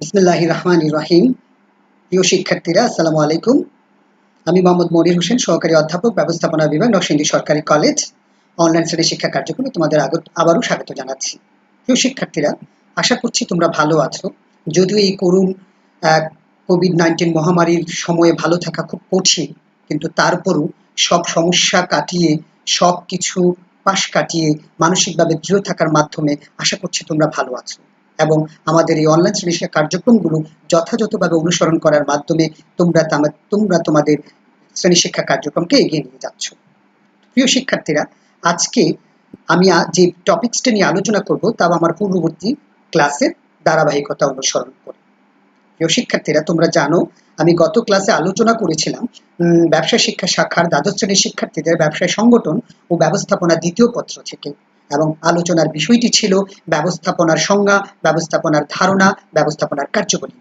বিসমিল্লাহির রহমানির রহিম। প্রিয় শিক্ষার্থীরা, আসসালামু আলাইকুম। আমি মোহাম্মদ মনির হোসেন, সহকারী অধ্যাপক, ব্যবস্থাপনা বিভাগ, নরসিংদী সরকারি কলেজ। অনলাইন শ্রেণী শিক্ষা কার্যক্রমে তোমাদের আবারও স্বাগত জানাচ্ছি। প্রিয় শিক্ষার্থীরা, আশা করছি তোমরা ভালো আছো। যদিও এই করুণ কোভিড-19 মহামারীর সময়ে ভালো থাকা খুব কঠিন, কিন্তু তারপরও সব সমস্যা কাটিয়ে, সব কিছু পাশ কাটিয়ে মানসিকভাবে দৃঢ় থাকার মাধ্যমে আশা করছি তোমরা ভালো আছো এবং আমাদের এই অনলাইন শ্রেণী শিক্ষা কার্যক্রমগুলো যথাযথভাবে অনুসরণ করার মাধ্যমে তোমরা তোমাদের শ্রেণী শিক্ষা কার্যক্রমকে এগিয়ে নিয়ে যাচ্ছ। প্রিয় শিক্ষার্থীরা, আজকে আমি যে টপিকসটা নিয়ে আলোচনা করব তা আমার পূর্ববর্তী ক্লাসের ধারাবাহিকতা অনুসরণ করে। প্রিয় শিক্ষার্থীরা, তোমরা জানো আমি গত ক্লাসে আলোচনা করেছিলাম ব্যবসায় শিক্ষা শাখার দ্বাদশ শ্রেণীর শিক্ষার্থীদের ব্যবসায় সংগঠন ও ব্যবস্থাপনা দ্বিতীয় পত্র থেকে, এবং আলোচনার বিষয়টি ছিল ব্যবস্থাপনার সংজ্ঞা, ব্যবস্থাপনার ধারণা, ব্যবস্থাপনার কার্যবলী।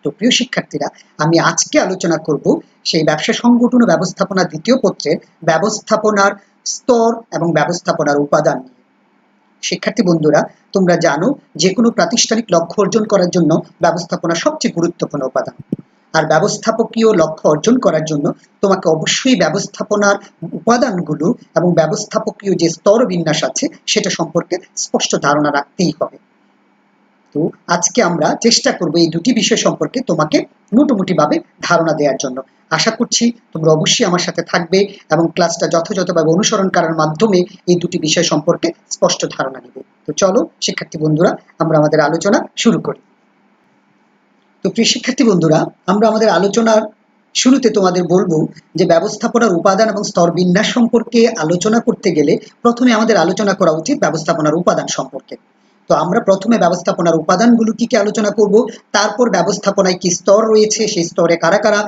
তো প্রিয় শিক্ষার্থীরা, আমি আজকে আলোচনা করব সেই ব্যবসা সংগঠন ও ব্যবস্থাপনা দ্বিতীয় পত্রের ব্যবস্থাপনার স্তর এবং ব্যবস্থাপনার উপাদান নিয়ে। শিক্ষার্থী বন্ধুরা, তোমরা জানো যে কোনো প্রাতিষ্ঠানিক লক্ষ্য অর্জন করার জন্য ব্যবস্থাপনা সবচেয়ে গুরুত্বপূর্ণ উপাদান। আর ব্যবস্থাপকীয় লক্ষ্য অর্জন করার জন্য তোমাকে অবশ্যই ব্যবস্থাপনার উপাদানগুলো এবং ব্যবস্থাপকীয় যে স্তর বিন্যাস আছে সেটা সম্পর্কে স্পষ্ট ধারণা রাখতেই হবে। তো আজকে আমরা চেষ্টা করব এই দুটি বিষয় সম্পর্কে তোমাকে মোটামুটিভাবে ধারণা দেওয়ার জন্য। আশা করছি তোমরা অবশ্যই আমার সাথে থাকবে এবং ক্লাসটা যথাযথভাবে অনুসরণ করার মাধ্যমে এই দুটি বিষয় সম্পর্কে স্পষ্ট ধারণা নেবে। তো চলো শিক্ষার্থী বন্ধুরা, আমরা আমাদের আলোচনা শুরু করি। তো প্রিয় শিক্ষার্থী বন্ধুরা, আমরা আমাদের আলোচনার শুরুতে তোমাদের বলবো যে ব্যবস্থাপনার উপাদান এবং স্তর বিন্যাস সম্পর্কে আলোচনা করতে গেলে প্রথমে আমাদের আলোচনা করা উচিত ব্যবস্থাপনার উপাদান সম্পর্কে। তো আমরা প্রথমে ব্যবস্থাপনার উপাদানগুলো কি আলোচনা করব, তারপর ব্যবস্থাপনায় কি স্তর রয়েছে, সেই স্তরে কারা কারা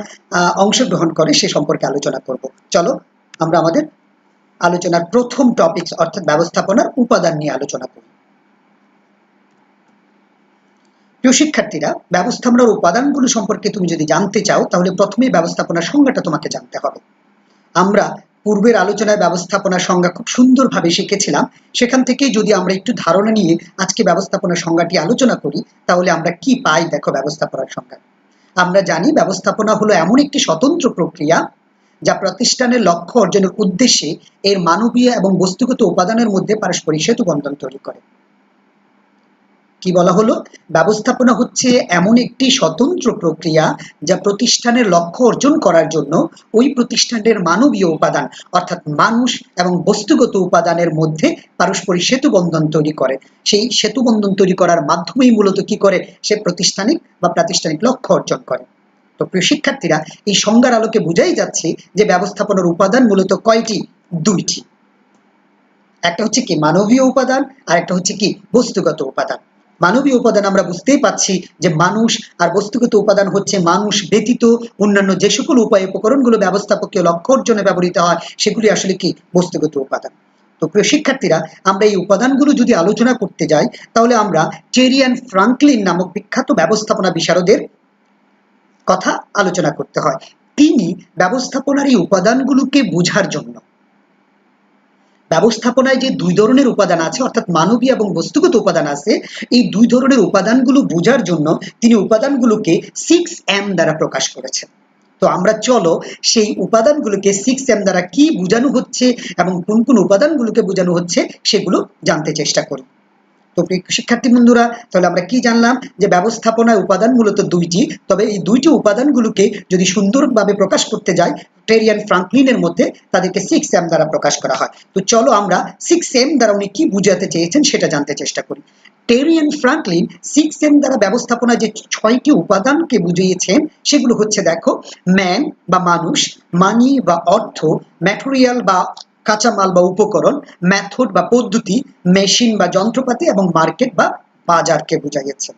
অংশগ্রহণ করে সে সম্পর্কে আলোচনা করব। চলো আমরা আমাদের আলোচনার প্রথম টপিক অর্থাৎ ব্যবস্থাপনার উপাদান নিয়ে আলোচনা করি। প্রিয় শিক্ষার্থীরা, ব্যবস্থাপনার উপাদানগুলো সম্পর্কে তুমি যদি জানতে চাও তাহলে প্রথমেই ব্যবস্থাপনার সংজ্ঞাটা তোমাকে জানতে হবে। আমরা পূর্বের আলোচনায় ব্যবস্থাপনার সংজ্ঞা খুব সুন্দরভাবে শিখেছিলাম। সেখান থেকেই যদি আমরা একটু ধারণা নিয়ে আজকে ব্যবস্থাপনার সংজ্ঞাটি আলোচনা করি তাহলে আমরা কি পাই। দেখো, ব্যবস্থাপনার সংজ্ঞা আমরা জানি ব্যবস্থাপনা হলো এমন একটি স্বতন্ত্র প্রক্রিয়া যা প্রতিষ্ঠানের লক্ষ্য অর্জনের উদ্দেশ্যে এর মানবীয় এবং বস্তুগত উপাদানের মধ্যে পারস্পরিক সেতুবন্ধন তৈরি করে। কি বলা হলো? ব্যবস্থাপনা হচ্ছে এমন একটি স্বতন্ত্র প্রক্রিয়া যা প্রতিষ্ঠানের লক্ষ্য অর্জন করার জন্য ওই প্রতিষ্ঠানের মানবীয় উপাদান অর্থাৎ মানুষ এবং বস্তুগত উপাদানের মধ্যে পারস্পরিক সেতুবন্ধন তৈরি করে। সেই সেতুবন্ধন তৈরি করার মাধ্যমেই মূলত কি করে, সে প্রাতিষ্ঠানিক লক্ষ্য অর্জন করে। তো প্রিয় শিক্ষার্থীরা, এই সংজ্ঞার আলোকে বোঝাই যাচ্ছে যে ব্যবস্থাপনার উপাদান মূলত কয়টি? দুইটি। একটা হচ্ছে কি মানবীয় উপাদান, আর একটা হচ্ছে কি বস্তুগত উপাদান। মানবীয় উপাদান আমরা বুঝতেই পাচ্ছি যে মানুষ, আর বস্তুগত উপাদান হচ্ছে মানুষ ব্যতীত অন্যান্য যে সকল উপায় উপকরণগুলো ব্যবস্থাপকীয় লক্ষ্য অর্জনে ব্যবহৃত হয় সেগুলি আসলে কি বস্তুগত উপাদান। তো প্রিয় শিক্ষার্থীরা, আমরা এই উপাদানগুলো যদি আলোচনা করতে যাই তাহলে আমরা টেরি অ্যান্ড ফ্রাঙ্কলিন নামক বিখ্যাত ব্যবস্থাপনা বিশারদের কথা আলোচনা করতে হয়। তিনি ব্যবস্থাপনার এই উপাদানগুলোকে বোঝার জন্য, ব্যবস্থাপনায় যে দুই ধরনের উপাদান আছে অর্থাৎ মানবীয় এবং বস্তুগত উপাদান আছে, এই দুই ধরনের উপাদানগুলো বোঝার জন্য তিনি উপাদানগুলোকে 6M দ্বারা প্রকাশ করেছেন। তো আমরা চলো সেই উপাদানগুলোকে 6M দ্বারা কি বোঝানো হচ্ছে এবং কোন কোন উপাদানগুলোকে বোঝানো হচ্ছে সেগুলো জানতে চেষ্টা করি। তো শিক্ষার্থী বন্ধুরা, তাহলে আমরা কি জানলাম যে ব্যবস্থাপনার উপাদান মূলত দুইটি, তবে এই দুইটি উপাদানগুলোকে যদি সুন্দরভাবে প্রকাশ করতে যাই টেরি অ্যান্ড ফ্রাঙ্কলিনের মধ্যে তাদেরকে 6M দ্বারা প্রকাশ করা হয়। তো চলো আমরা 6M দ্বারা উনি কি বুঝাতে চেয়েছেন সেটা জানতে চেষ্টা করি। টেরি অ্যান্ড ফ্রাঙ্কলিন 6M দ্বারা ব্যবস্থাপনা যে 6টি উপাদানকে বুঝিয়েছেন সেগুলো হচ্ছে, দেখো, ম্যান বা মানুষ, মানি বা অর্থ, ম্যাটেরিয়াল বা কাঁচামাল বা উপকরণ, মেথড বা পদ্ধতি, মেশিন বা যন্ত্রপাতি এবং মার্কেট বা বাজারকে বুঝাইছে।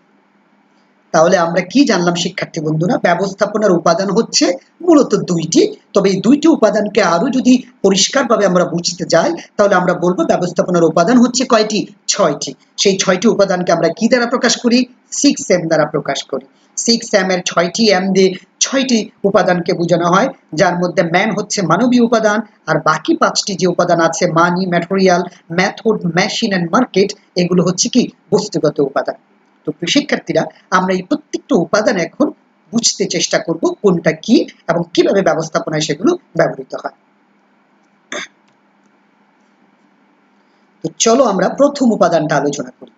তাহলে আমরা কি জানলাম শিক্ষার্থী বন্ধুরা? ব্যবস্থাপনার উপাদান হচ্ছে মূলত দুইটি, তবে এই দুইটি উপাদানকে আরো যদি পরিষ্কারভাবে আমরা বুঝতে যাই তাহলে আমরা বলবো ব্যবস্থাপনার উপাদান হচ্ছে কয়টি? 6টি। সেই 6টি উপাদানকে আমরা কি দ্বারা প্রকাশ করি? 6M দ্বারা প্রকাশ করি। 6M এর 6টি M দিয়ে 6টি উপাদানকে বোঝানো হয়, যার মধ্যে ম্যান হচ্ছে মানবীয় উপাদান, আর বাকি 5টি যে উপাদান আছে money, material, method, machine and market, এগুলো হচ্ছে কি বস্তুগত উপাদান। তো প্রিয় শিক্ষার্থীরা, আমরা এই প্রত্যেকটা উপাদান এখন বুঝতে চেষ্টা করব কোনটা কি এবং কিভাবে ব্যবস্থাপনায় সেগুলো ব্যবহৃত হয়। তো চলো আমরা প্রথম উপাদানটা আলোচনা করি।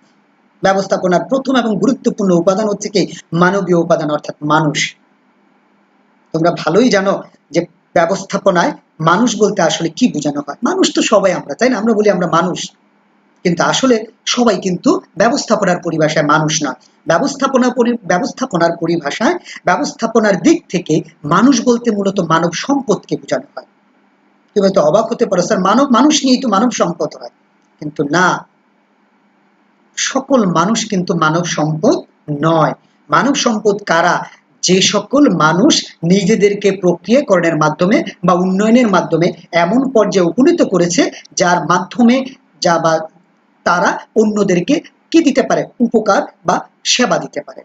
ব্যবস্থাপনার প্রথম এবং গুরুত্বপূর্ণ উপাদান হচ্ছে কি মানবীয় উপাদান, অর্থাৎ মানুষ। তোমরা ভালোই জানো যে ব্যবস্থাপনায় মানুষ বলতে আসলে কি বোঝানো হয়। মানুষ তো সবাই আমরা, তাই না? আমরা বলি আমরা মানুষ, কিন্তু আসলে সবাই কিন্তু ব্যবস্থাপনার পরিভাষায় মানুষ না। ব্যবস্থাপনার পরিভাষায় ব্যবস্থাপনার দিক থেকে মানুষ বলতে মূলত মানব সম্পদকে বোঝানো হয়। তুমি হয়তো অবাক হতে পারো, স্যার মানুষ নিয়েই তো মানব সম্পদ হয়। কিন্তু না, সকল মানুষ কিন্তু মানব সম্পদ নয়। মানব সম্পদ কারা? যে সকল মানুষ নিজেদেরকে প্রক্রিয়াকরণের মাধ্যমে বা উন্নয়নের মাধ্যমে এমন পর্যায়ে উপনীত করেছে যার মাধ্যমে বা তারা অন্যদেরকে কি দিতে পারে? উপকার বা সেবা দিতে পারে।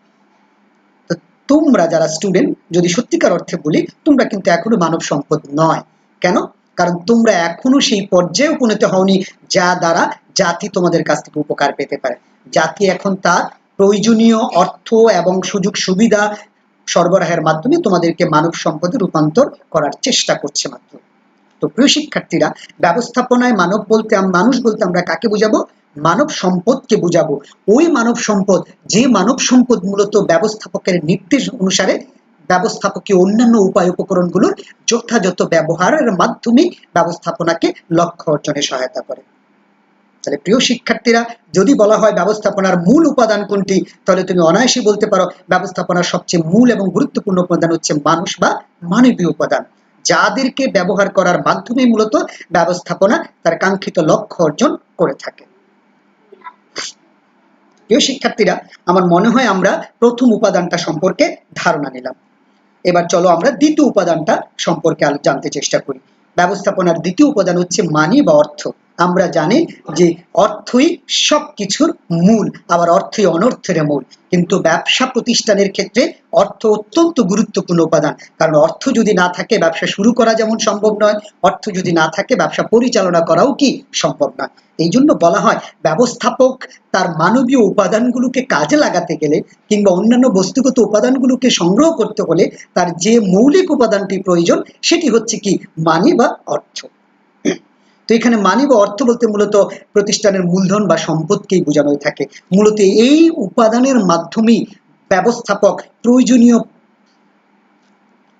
তো তোমরা যারা স্টুডেন্ট, যদি সত্যিকার অর্থে বলি, তোমরা কিন্তু এখনো মানব সম্পদ নয়। কেন? কারণ তোমরা এখনো সেই পর্যায়ে উপনীত হওনি যা দ্বারা জাতি তোমাদের কাছ থেকে উপকার পেতে পারে। জাতি এখন তার প্রয়োজনীয় অর্থ এবং সুযোগ সুবিধা সরবরাহের মাধ্যমে তোমাদেরকে মানব সম্পদে রূপান্তর করার চেষ্টা করছে মাত্র। তো প্রিয় শিক্ষার্থীরা, ব্যবস্থাপনায় মানুষ বলতে আমরা কাকে বুঝাবো? মানব সম্পদকে বুঝাবো। ওই মানব সম্পদ, যে মানব সম্পদ মূলত ব্যবস্থাপকের নির্দেশ অনুসারে ব্যবস্থাপকীয় অন্যান্য উপায় উপকরণগুলোর যথাযথ ব্যবহারের মাধ্যমে ব্যবস্থাপনাকে লক্ষ্য অর্জনে সহায়তা করে। তাহলে প্রিয় শিক্ষার্থীরা, যদি বলা হয় ব্যবস্থাপনার মূল উপাদান কোনটি, তাহলে তুমি অনায়াসই বলতে পারো ব্যবস্থাপনার সবচেয়ে মূল এবং গুরুত্বপূর্ণ উপাদান হচ্ছে মানুষ বা মানবীয় উপাদান, যাদেরকে ব্যবহার করার মাধ্যমে মূলত ব্যবস্থাপনা তার কাঙ্ক্ষিত লক্ষ্য অর্জন করে থাকে। প্রিয় শিক্ষার্থীরা, আমার মনে হয় আমরা প্রথম উপাদানটা সম্পর্কে ধারণা নিলাম। এবার চলো আমরা দ্বিতীয় উপাদানটা সম্পর্কে জানতে চেষ্টা করি। ব্যবস্থাপনার দ্বিতীয় উপাদান হচ্ছে মানি বা অর্থ। আমরা জানি যে অর্থই সবকিছুর মূল, আবার অর্থই অনর্থের মূল। কিন্তু ব্যবসা প্রতিষ্ঠানের ক্ষেত্রে অর্থ অত্যন্ত গুরুত্বপূর্ণ উপাদান। কারণ অর্থ যদি না থাকে ব্যবসা শুরু করা যেমন সম্ভব নয়, অর্থ যদি না থাকে ব্যবসা পরিচালনা করাও কি সম্ভব নয়। এই জন্য বলা হয় ব্যবস্থাপক তার মানবীয় উপাদানগুলোকে কাজে লাগাতে গেলে কিংবা অন্যান্য বস্তুগত উপাদানগুলোকে সংগ্রহ করতে হলে তার যে মৌলিক উপাদানটি প্রয়োজন সেটি হচ্ছে কি মানি বা অর্থ। তো এখানে মানি বা অর্থ বলতে মূলত প্রতিষ্ঠানের মূলধন বা সম্পদকেই বোঝানো হয়ে থাকে। মূলত এই উপাদানের মাধ্যমেই ব্যবস্থাপক প্রয়োজনীয়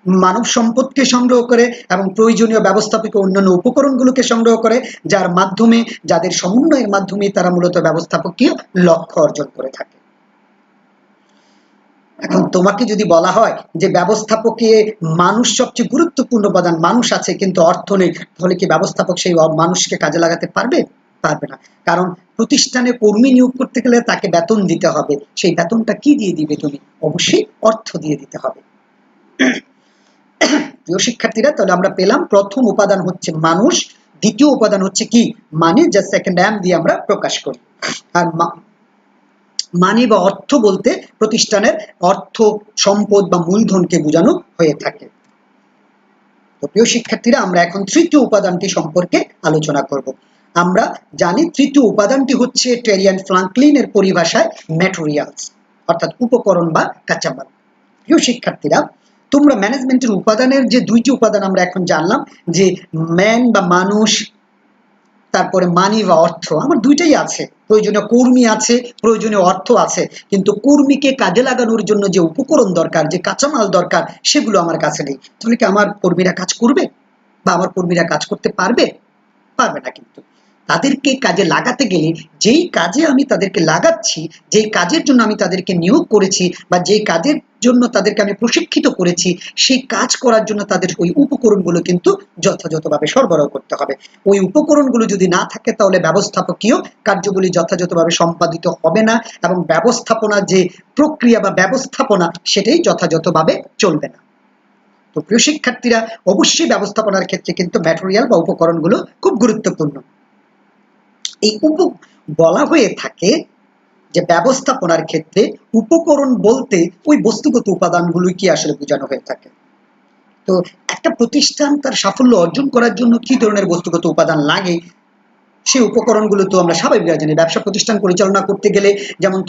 মানব সম্পদকে সংগ্রহ করে এবং প্রয়োজনীয় ব্যবস্থাপকীয় অন্যান্য উপকরণগুলোকে সংগ্রহ করে, যার মাধ্যমে যাদের সমন্বয়ের মাধ্যমে তারা মূলত ব্যবস্থাপকীয় লক্ষ্য অর্জন করে থাকে। এখন তোমাকে যদি বলা হয় যে ব্যবস্থাপকে মানুষ সবচেয়ে গুরুত্বপূর্ণ উপাদান, মানুষ আছে কিন্তু অর্থ নেই, তাহলে কি ব্যবস্থাপক সেই মানুষকে কাজে লাগাতে পারবে? পারবে না। কারণ প্রতিষ্ঠানে কর্মী নিয়োগ করতে গেলে তাকে বেতন দিতে হবে। সেই বেতনটা কি দিয়ে দিবে তুমি? অবশ্যই অর্থ দিয়ে দিতে হবে। প্রিয় শিক্ষার্থীরা, তাহলে আমরা পেলাম প্রথম উপাদান হচ্ছে মানুষ, দ্বিতীয় উপাদান হচ্ছে কি মানি, যা সেকেন্ড এম দিয়ে আমরা প্রকাশ করি। আর মানি বা অর্থ বলতে প্রতিষ্ঠানের অর্থ, সম্পদ বা মূলধনকে বোঝানো হয়ে থাকে। তো প্রিয় শিক্ষার্থীরা, আমরা এখন তৃতীয় উপাদানটি সম্পর্কে আলোচনা করব। আমরা জানি তৃতীয় উপাদানটি হচ্ছে টেরিয়ান ফ্রাঙ্কলিনের পরিভাষায় ম্যাটেরিয়ালস, অর্থাৎ উপকরণ বা কাঁচামাল। প্রিয় শিক্ষার্থীরা, তোমরা ম্যানেজমেন্টের উপাদানের যে দুইটি উপাদান আমরা এখন জানলাম, যে ম্যান বা মানুষ, তারপরে মানি বা অর্থ, আমার দুইটাই আছে। প্রয়োজনীয় কর্মী আছে, প্রয়োজনীয় অর্থ আছে, কিন্তু কর্মীকে কাজে লাগানোর জন্য যে উপকরণ দরকার, যে কাঁচামাল দরকার, সেগুলো আমার কাছে নেই। তাহলে কি আমার কর্মীরা কাজ করবে বা আমার কর্মীরা কাজ করতে পারবে? পারবে না। কিন্তু তাদেরকে কাজে লাগাতে গেলে যেই কাজে আমি তাদেরকে লাগাচ্ছি, যেই কাজের জন্য আমি তাদেরকে নিয়োগ করেছি বা যেই কাজের জন্য তাদেরকে আমি প্রশিক্ষিত করেছি, সেই কাজ করার জন্য তাদের ওই উপকরণগুলো কিন্তু যথাযথভাবে সরবরাহ করতে হবে। ওই উপকরণগুলো যদি না থাকে তাহলে ব্যবস্থাপকীয় কার্যগুলি যথাযথভাবে সম্পাদিত হবে না এবং ব্যবস্থাপনা যে প্রক্রিয়া বা ব্যবস্থাপনা সেটাই যথাযথভাবে চলবে না। তো প্রিয় শিক্ষার্থীরা, অবশ্যই ব্যবস্থাপনার ক্ষেত্রে কিন্তু ম্যাটেরিয়াল বা উপকরণগুলো খুব গুরুত্বপূর্ণ। এই বলা হয়ে থাকে যে ব্যবস্থাপনার ক্ষেত্রে উপকরণ বলতে ওই বস্তুগত উপাদানগুলোই কি আসলে বোঝানো হয়ে থাকে। তো একটা প্রতিষ্ঠান তার সাফল্য অর্জন করার জন্য কি ধরনের বস্তুগত উপাদান লাগে সেই উপকরণগুলো তো আমরা স্বাভাবিকভাবে জানি। ব্যবসা প্রতিষ্ঠান পরিচালনা করতে গেলে যেমন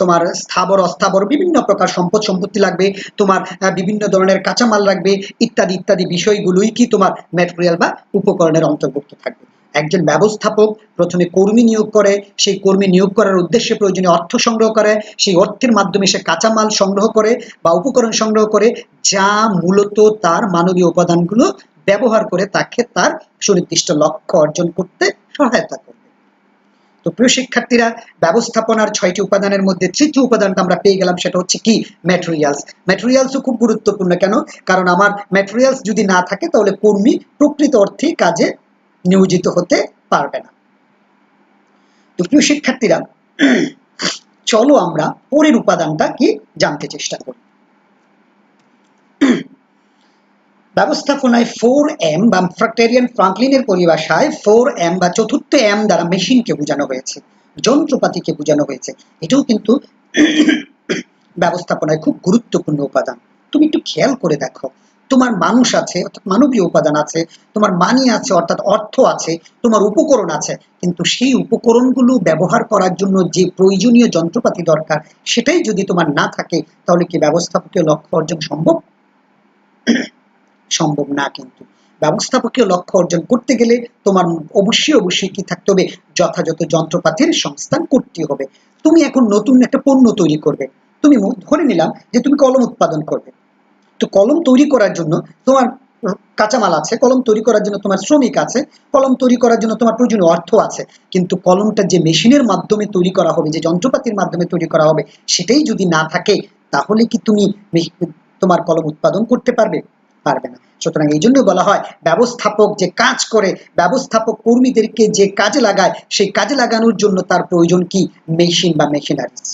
তোমার স্থাবর অস্থাবর বিভিন্ন প্রকার সম্পত্তি লাগবে, তোমার বিভিন্ন ধরনের কাঁচামাল লাগবে, ইত্যাদি ইত্যাদি বিষয়গুলোই কি তোমার ম্যাটেরিয়াল বা উপকরণের অন্তর্ভুক্ত থাকবে। একজন ব্যবস্থাপক প্রথমে কর্মী নিয়োগ করে, সেই কর্মী নিয়োগ করার উদ্দেশ্যে প্রয়োজনীয় অর্থ সংগ্রহ করে, সেই অর্থের মাধ্যমে সে কাঁচামাল সংগ্রহ করে বা উপকরণ সংগ্রহ করে, যা মূলত তার মানবীয় উপাদানগুলো ব্যবহার করে তাকে তার সুনির্দিষ্ট লক্ষ্য অর্জন করতে সহায়তা করবে। তো প্রিয় শিক্ষার্থীরা, ব্যবস্থাপনার 6টি উপাদানের মধ্যে তৃতীয় উপাদানটা আমরা পেয়ে গেলাম, সেটা হচ্ছে কি ম্যাটেরিয়ালস। ম্যাটেরিয়ালসও খুব গুরুত্বপূর্ণ। কেন? কারণ আমার ম্যাটেরিয়ালস যদি না থাকে তাহলে কর্মী প্রকৃত অর্থে কাজে নিয়োজিত হতে পারবে না। তো প্রিয় শিক্ষার্থীরা, চলো আমরা পরের উপাদানটা কি জানতে চেষ্টা করি। ব্যবস্থাপনায় 4M বা ফ্রাক্টেরিয়ান ফ্রাঙ্কলিনের পরিভাষায় 4M বা চতুর্থ M দ্বারা মেশিনকে বোঝানো হয়েছে, যন্ত্রপাতিকে বোঝানো হয়েছে। এটাও কিন্তু ব্যবস্থাপনায় খুব গুরুত্বপূর্ণ উপাদান। তুমি একটু খেয়াল করে দেখো, তোমার মানুষ আছে অর্থাৎ মানবীয় উপাদান আছে, তোমার মানি আছে অর্থাৎ অর্থ আছে, তোমার উপকরণ আছে, কিন্তু সেই উপকরণগুলো ব্যবহার করার জন্য যে প্রয়োজনীয় যন্ত্রপাতি দরকার সেটাই যদি তোমার না থাকে, তাহলে কি ব্যবস্থাপকীয় লক্ষ্য অর্জন সম্ভব? সম্ভব না। কিন্তু ব্যবস্থাপকীয় লক্ষ্য অর্জন করতে গেলে তোমার অবশ্যই কি থাকতে হবে? যথাযথ যন্ত্রপাতির সংস্থান করতে হবে। তুমি এখন নতুন একটা পণ্য তৈরি করবে, তুমি ধরে নিলাম যে তুমি কলম উৎপাদন করবে। তো কলম তৈরি করার জন্য তোমার কাঁচামাল আছে, কলম তৈরি করার জন্য তোমার শ্রমিক আছে, কলম তৈরি করার জন্য তোমার প্রয়োজনীয় অর্থ আছে, কিন্তু কলমটা যে মেশিনের মাধ্যমে তৈরি করা হবে, যে যন্ত্রপাতির মাধ্যমে তৈরি করা হবে, সেটাই যদি না থাকে, তাহলে কি তুমি তোমার কলম উৎপাদন করতে পারবে? পারবে না। সুতরাং এই জন্য বলা হয়, ব্যবস্থাপক যে কাজ করে, ব্যবস্থাপক কর্মীদেরকে যে কাজে লাগায়, সেই কাজে লাগানোর জন্য তার প্রয়োজন কি? মেশিন বা মেশিনারিজ,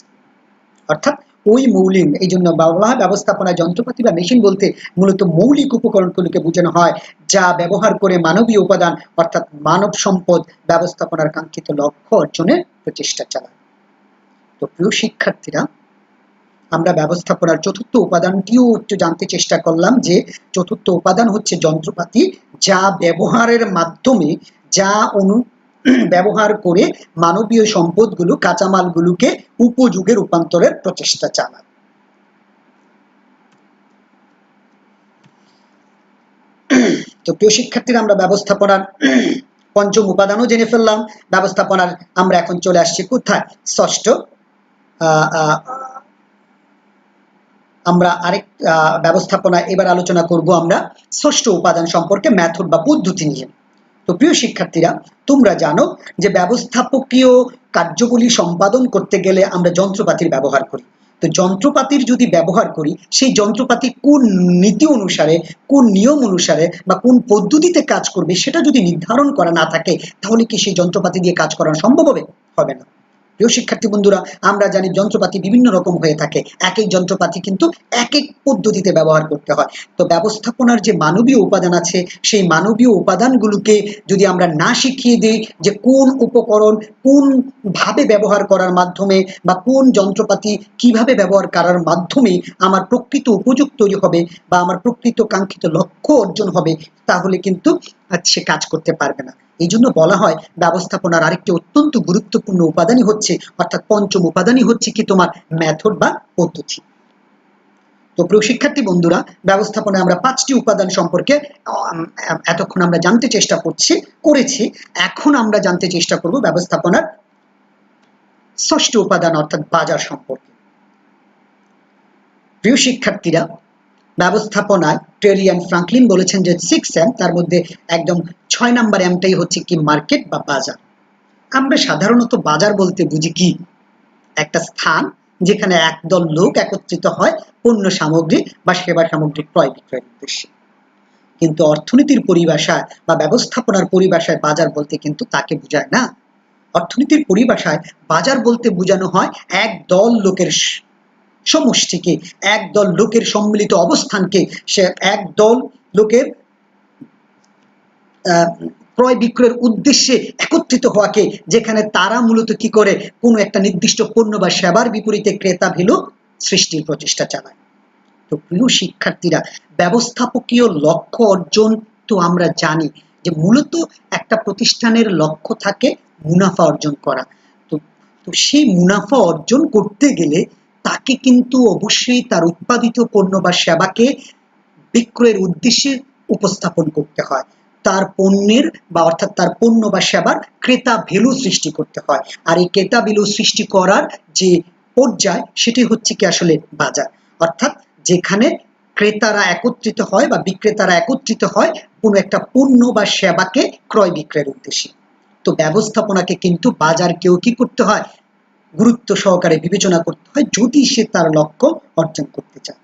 অর্থাৎ ওই মৌলিক। এই জন্য বলা হয় ব্যবস্থাপনায় যন্ত্রপাতি বা মেশিন বলতে মূলত মৌলিক উপকরণগুলোকে বোঝানো হয়, যা ব্যবহার করে মানবীয় উপাদান অর্থাৎ মানব সম্পদ ব্যবস্থাপনার কাঙ্ক্ষিত লক্ষ্য অর্জনের প্রচেষ্টা চালায়। তো প্রিয় শিক্ষার্থীরা, আমরা ব্যবস্থাপনার চতুর্থ উপাদানটিও একটু জানতে চেষ্টা করলাম, যে চতুর্থ উপাদান হচ্ছে যন্ত্রপাতি, যা ব্যবহারের মাধ্যমে, যা ব্যবহার করে মানবীয় সম্পদগুলো, কাঁচামালগুলোকে উপযোগে রূপান্তরের প্রচেষ্টা চালায়। তো প্রিয় শিক্ষার্থীরা, আমরা ব্যবস্থাপনার পঞ্চম উপাদানও জেনে ফেললাম। ব্যবস্থাপনার আমরা এখন চলে আসছি কোথায়? ষষ্ঠ। আমরা আরেক ব্যবস্থাপনা এবার আলোচনা করব আমরা ষষ্ঠ উপাদান সম্পর্কে, মেথড বা পদ্ধতি নিয়ে। তো প্রিয় শিক্ষার্থীরা, তোমরা জানো যে ব্যবস্থাপকীয় কার্যগুলি সম্পাদন করতে গেলে আমরা যন্ত্রপাতির ব্যবহার করি। তো যন্ত্রপাতির যদি ব্যবহার করি, সেই যন্ত্রপাতি কোন নীতি অনুসারে, কোন নিয়ম অনুসারে বা কোন পদ্ধতিতে কাজ করবে, সেটা যদি নির্ধারণ করা না থাকে, তাহলে কি সেই যন্ত্রপাতি দিয়ে কাজ করা সম্ভব হবে? হবে না। প্রিয় শিক্ষার্থী বন্ধুরা, আমরা জানি যন্ত্রপাতি বিভিন্ন রকম হয়ে থাকে, এক এক যন্ত্রপাতি কিন্তু এক এক পদ্ধতিতে ব্যবহার করতে হয়। তো ব্যবস্থাপনার যে মানবীয় উপাদান আছে, সেই মানবীয় উপাদানগুলোকে যদি আমরা না শিখিয়ে দিই যে কোন উপকরণ কোন ভাবে ব্যবহার করার মাধ্যমে বা কোন যন্ত্রপাতি কিভাবে ব্যবহার করার মাধ্যমে আমার প্রকৃত উপযোগ তৈরি হবে বা আমার প্রকৃত কাঙ্ক্ষিত লক্ষ্য অর্জন হবে, তাহলে কিন্তু সে কাজ করতে পারবে না। এই জন্য বলা হয় ব্যবস্থাপনার আরেকটি অত্যন্ত গুরুত্বপূর্ণ উপাদানই হচ্ছে, অর্থাৎ পঞ্চম উপাদানই হচ্ছে কি তোমার মেথড বা পদ্ধতি। তো প্রিয় শিক্ষার্থী বন্ধুরা, ব্যবস্থাপনায় আমরা 5টি উপাদান সম্পর্কে এতক্ষণ আমরা জানতে চেষ্টা করেছি। এখন আমরা জানতে চেষ্টা করব ব্যবস্থাপনার ষষ্ঠ উপাদান অর্থাৎ বাজার সম্পর্কে। প্রিয় শিক্ষার্থীরা, ব্যবস্থাপনায় টেরিয়ান ফ্রাঙ্কলিন বলেছেন যে 6M, তার মধ্যে একদম 6 নাম্বার এমটাই হচ্ছে কি মার্কেট বা বাজার। আমরা সাধারণত বাজার বলতে বুঝি কি? একটা স্থান যেখানে একদল লোক একত্রিত হয় পণ্য সামগ্রী বা সেবা সামগ্রী ক্রয় বিক্রয়ের উদ্দেশ্যে। কিন্তু অর্থনীতির পরিভাষায় বা ব্যবস্থাপনার পরিভাষায় বাজার বলতে কিন্তু তাকে বোঝায় না। অর্থনীতির পরিভাষায় বাজার বলতে বোঝানো হয় একদল লোকের সমষ্টিকে, একদল লোকের সম্মিলিত অবস্থানকে, সে একদল লোকের ক্রয় বিক্রয়ের উদ্দেশ্যে একত্রিত হওয়াকে, যেখানে তারা মূলত কি করে? কোনো একটা নির্দিষ্ট পণ্য বা সেবার বিপরীতে ক্রেতা ভ্যালু সৃষ্টির প্রচেষ্টা চালায়। তো প্রিয় শিক্ষার্থীরা, ব্যবস্থাপকীয় লক্ষ্য অর্জন তো আমরা জানি যে মূলত একটা প্রতিষ্ঠানের লক্ষ্য থাকে মুনাফা অর্জন করা। তো তো সেই মুনাফা অর্জন করতে গেলে তাকে কিন্তু অবশ্যই তার উৎপাদিত পণ্য বা সেবাকে বিক্রয়ের উদ্দেশ্যে উপস্থাপন করতে হয়। তার পণ্যের বা অর্থাৎ তার পণ্য বা সেবার ক্রেতা ভ্যালু সৃষ্টি করতে হয়। আর এই ক্রেতা ভ্যালু সৃষ্টি করার যে পর্যায় সেটি হচ্ছে কি আসলে বাজার, অর্থাৎ যেখানে ক্রেতারা একত্রিত হয় বা বিক্রেতারা একত্রিত হয় কোনো একটা পণ্য বা সেবাকে ক্রয় বিক্রয়ের উদ্দেশ্যে। তো ব্যবস্থাপনাকে কিন্তু বাজারকেও কি করতে হয়, গুরুত্ব সহকারে বিবেচনা করতে হয় যদি সে তার লক্ষ্য অর্জন করতে চায়।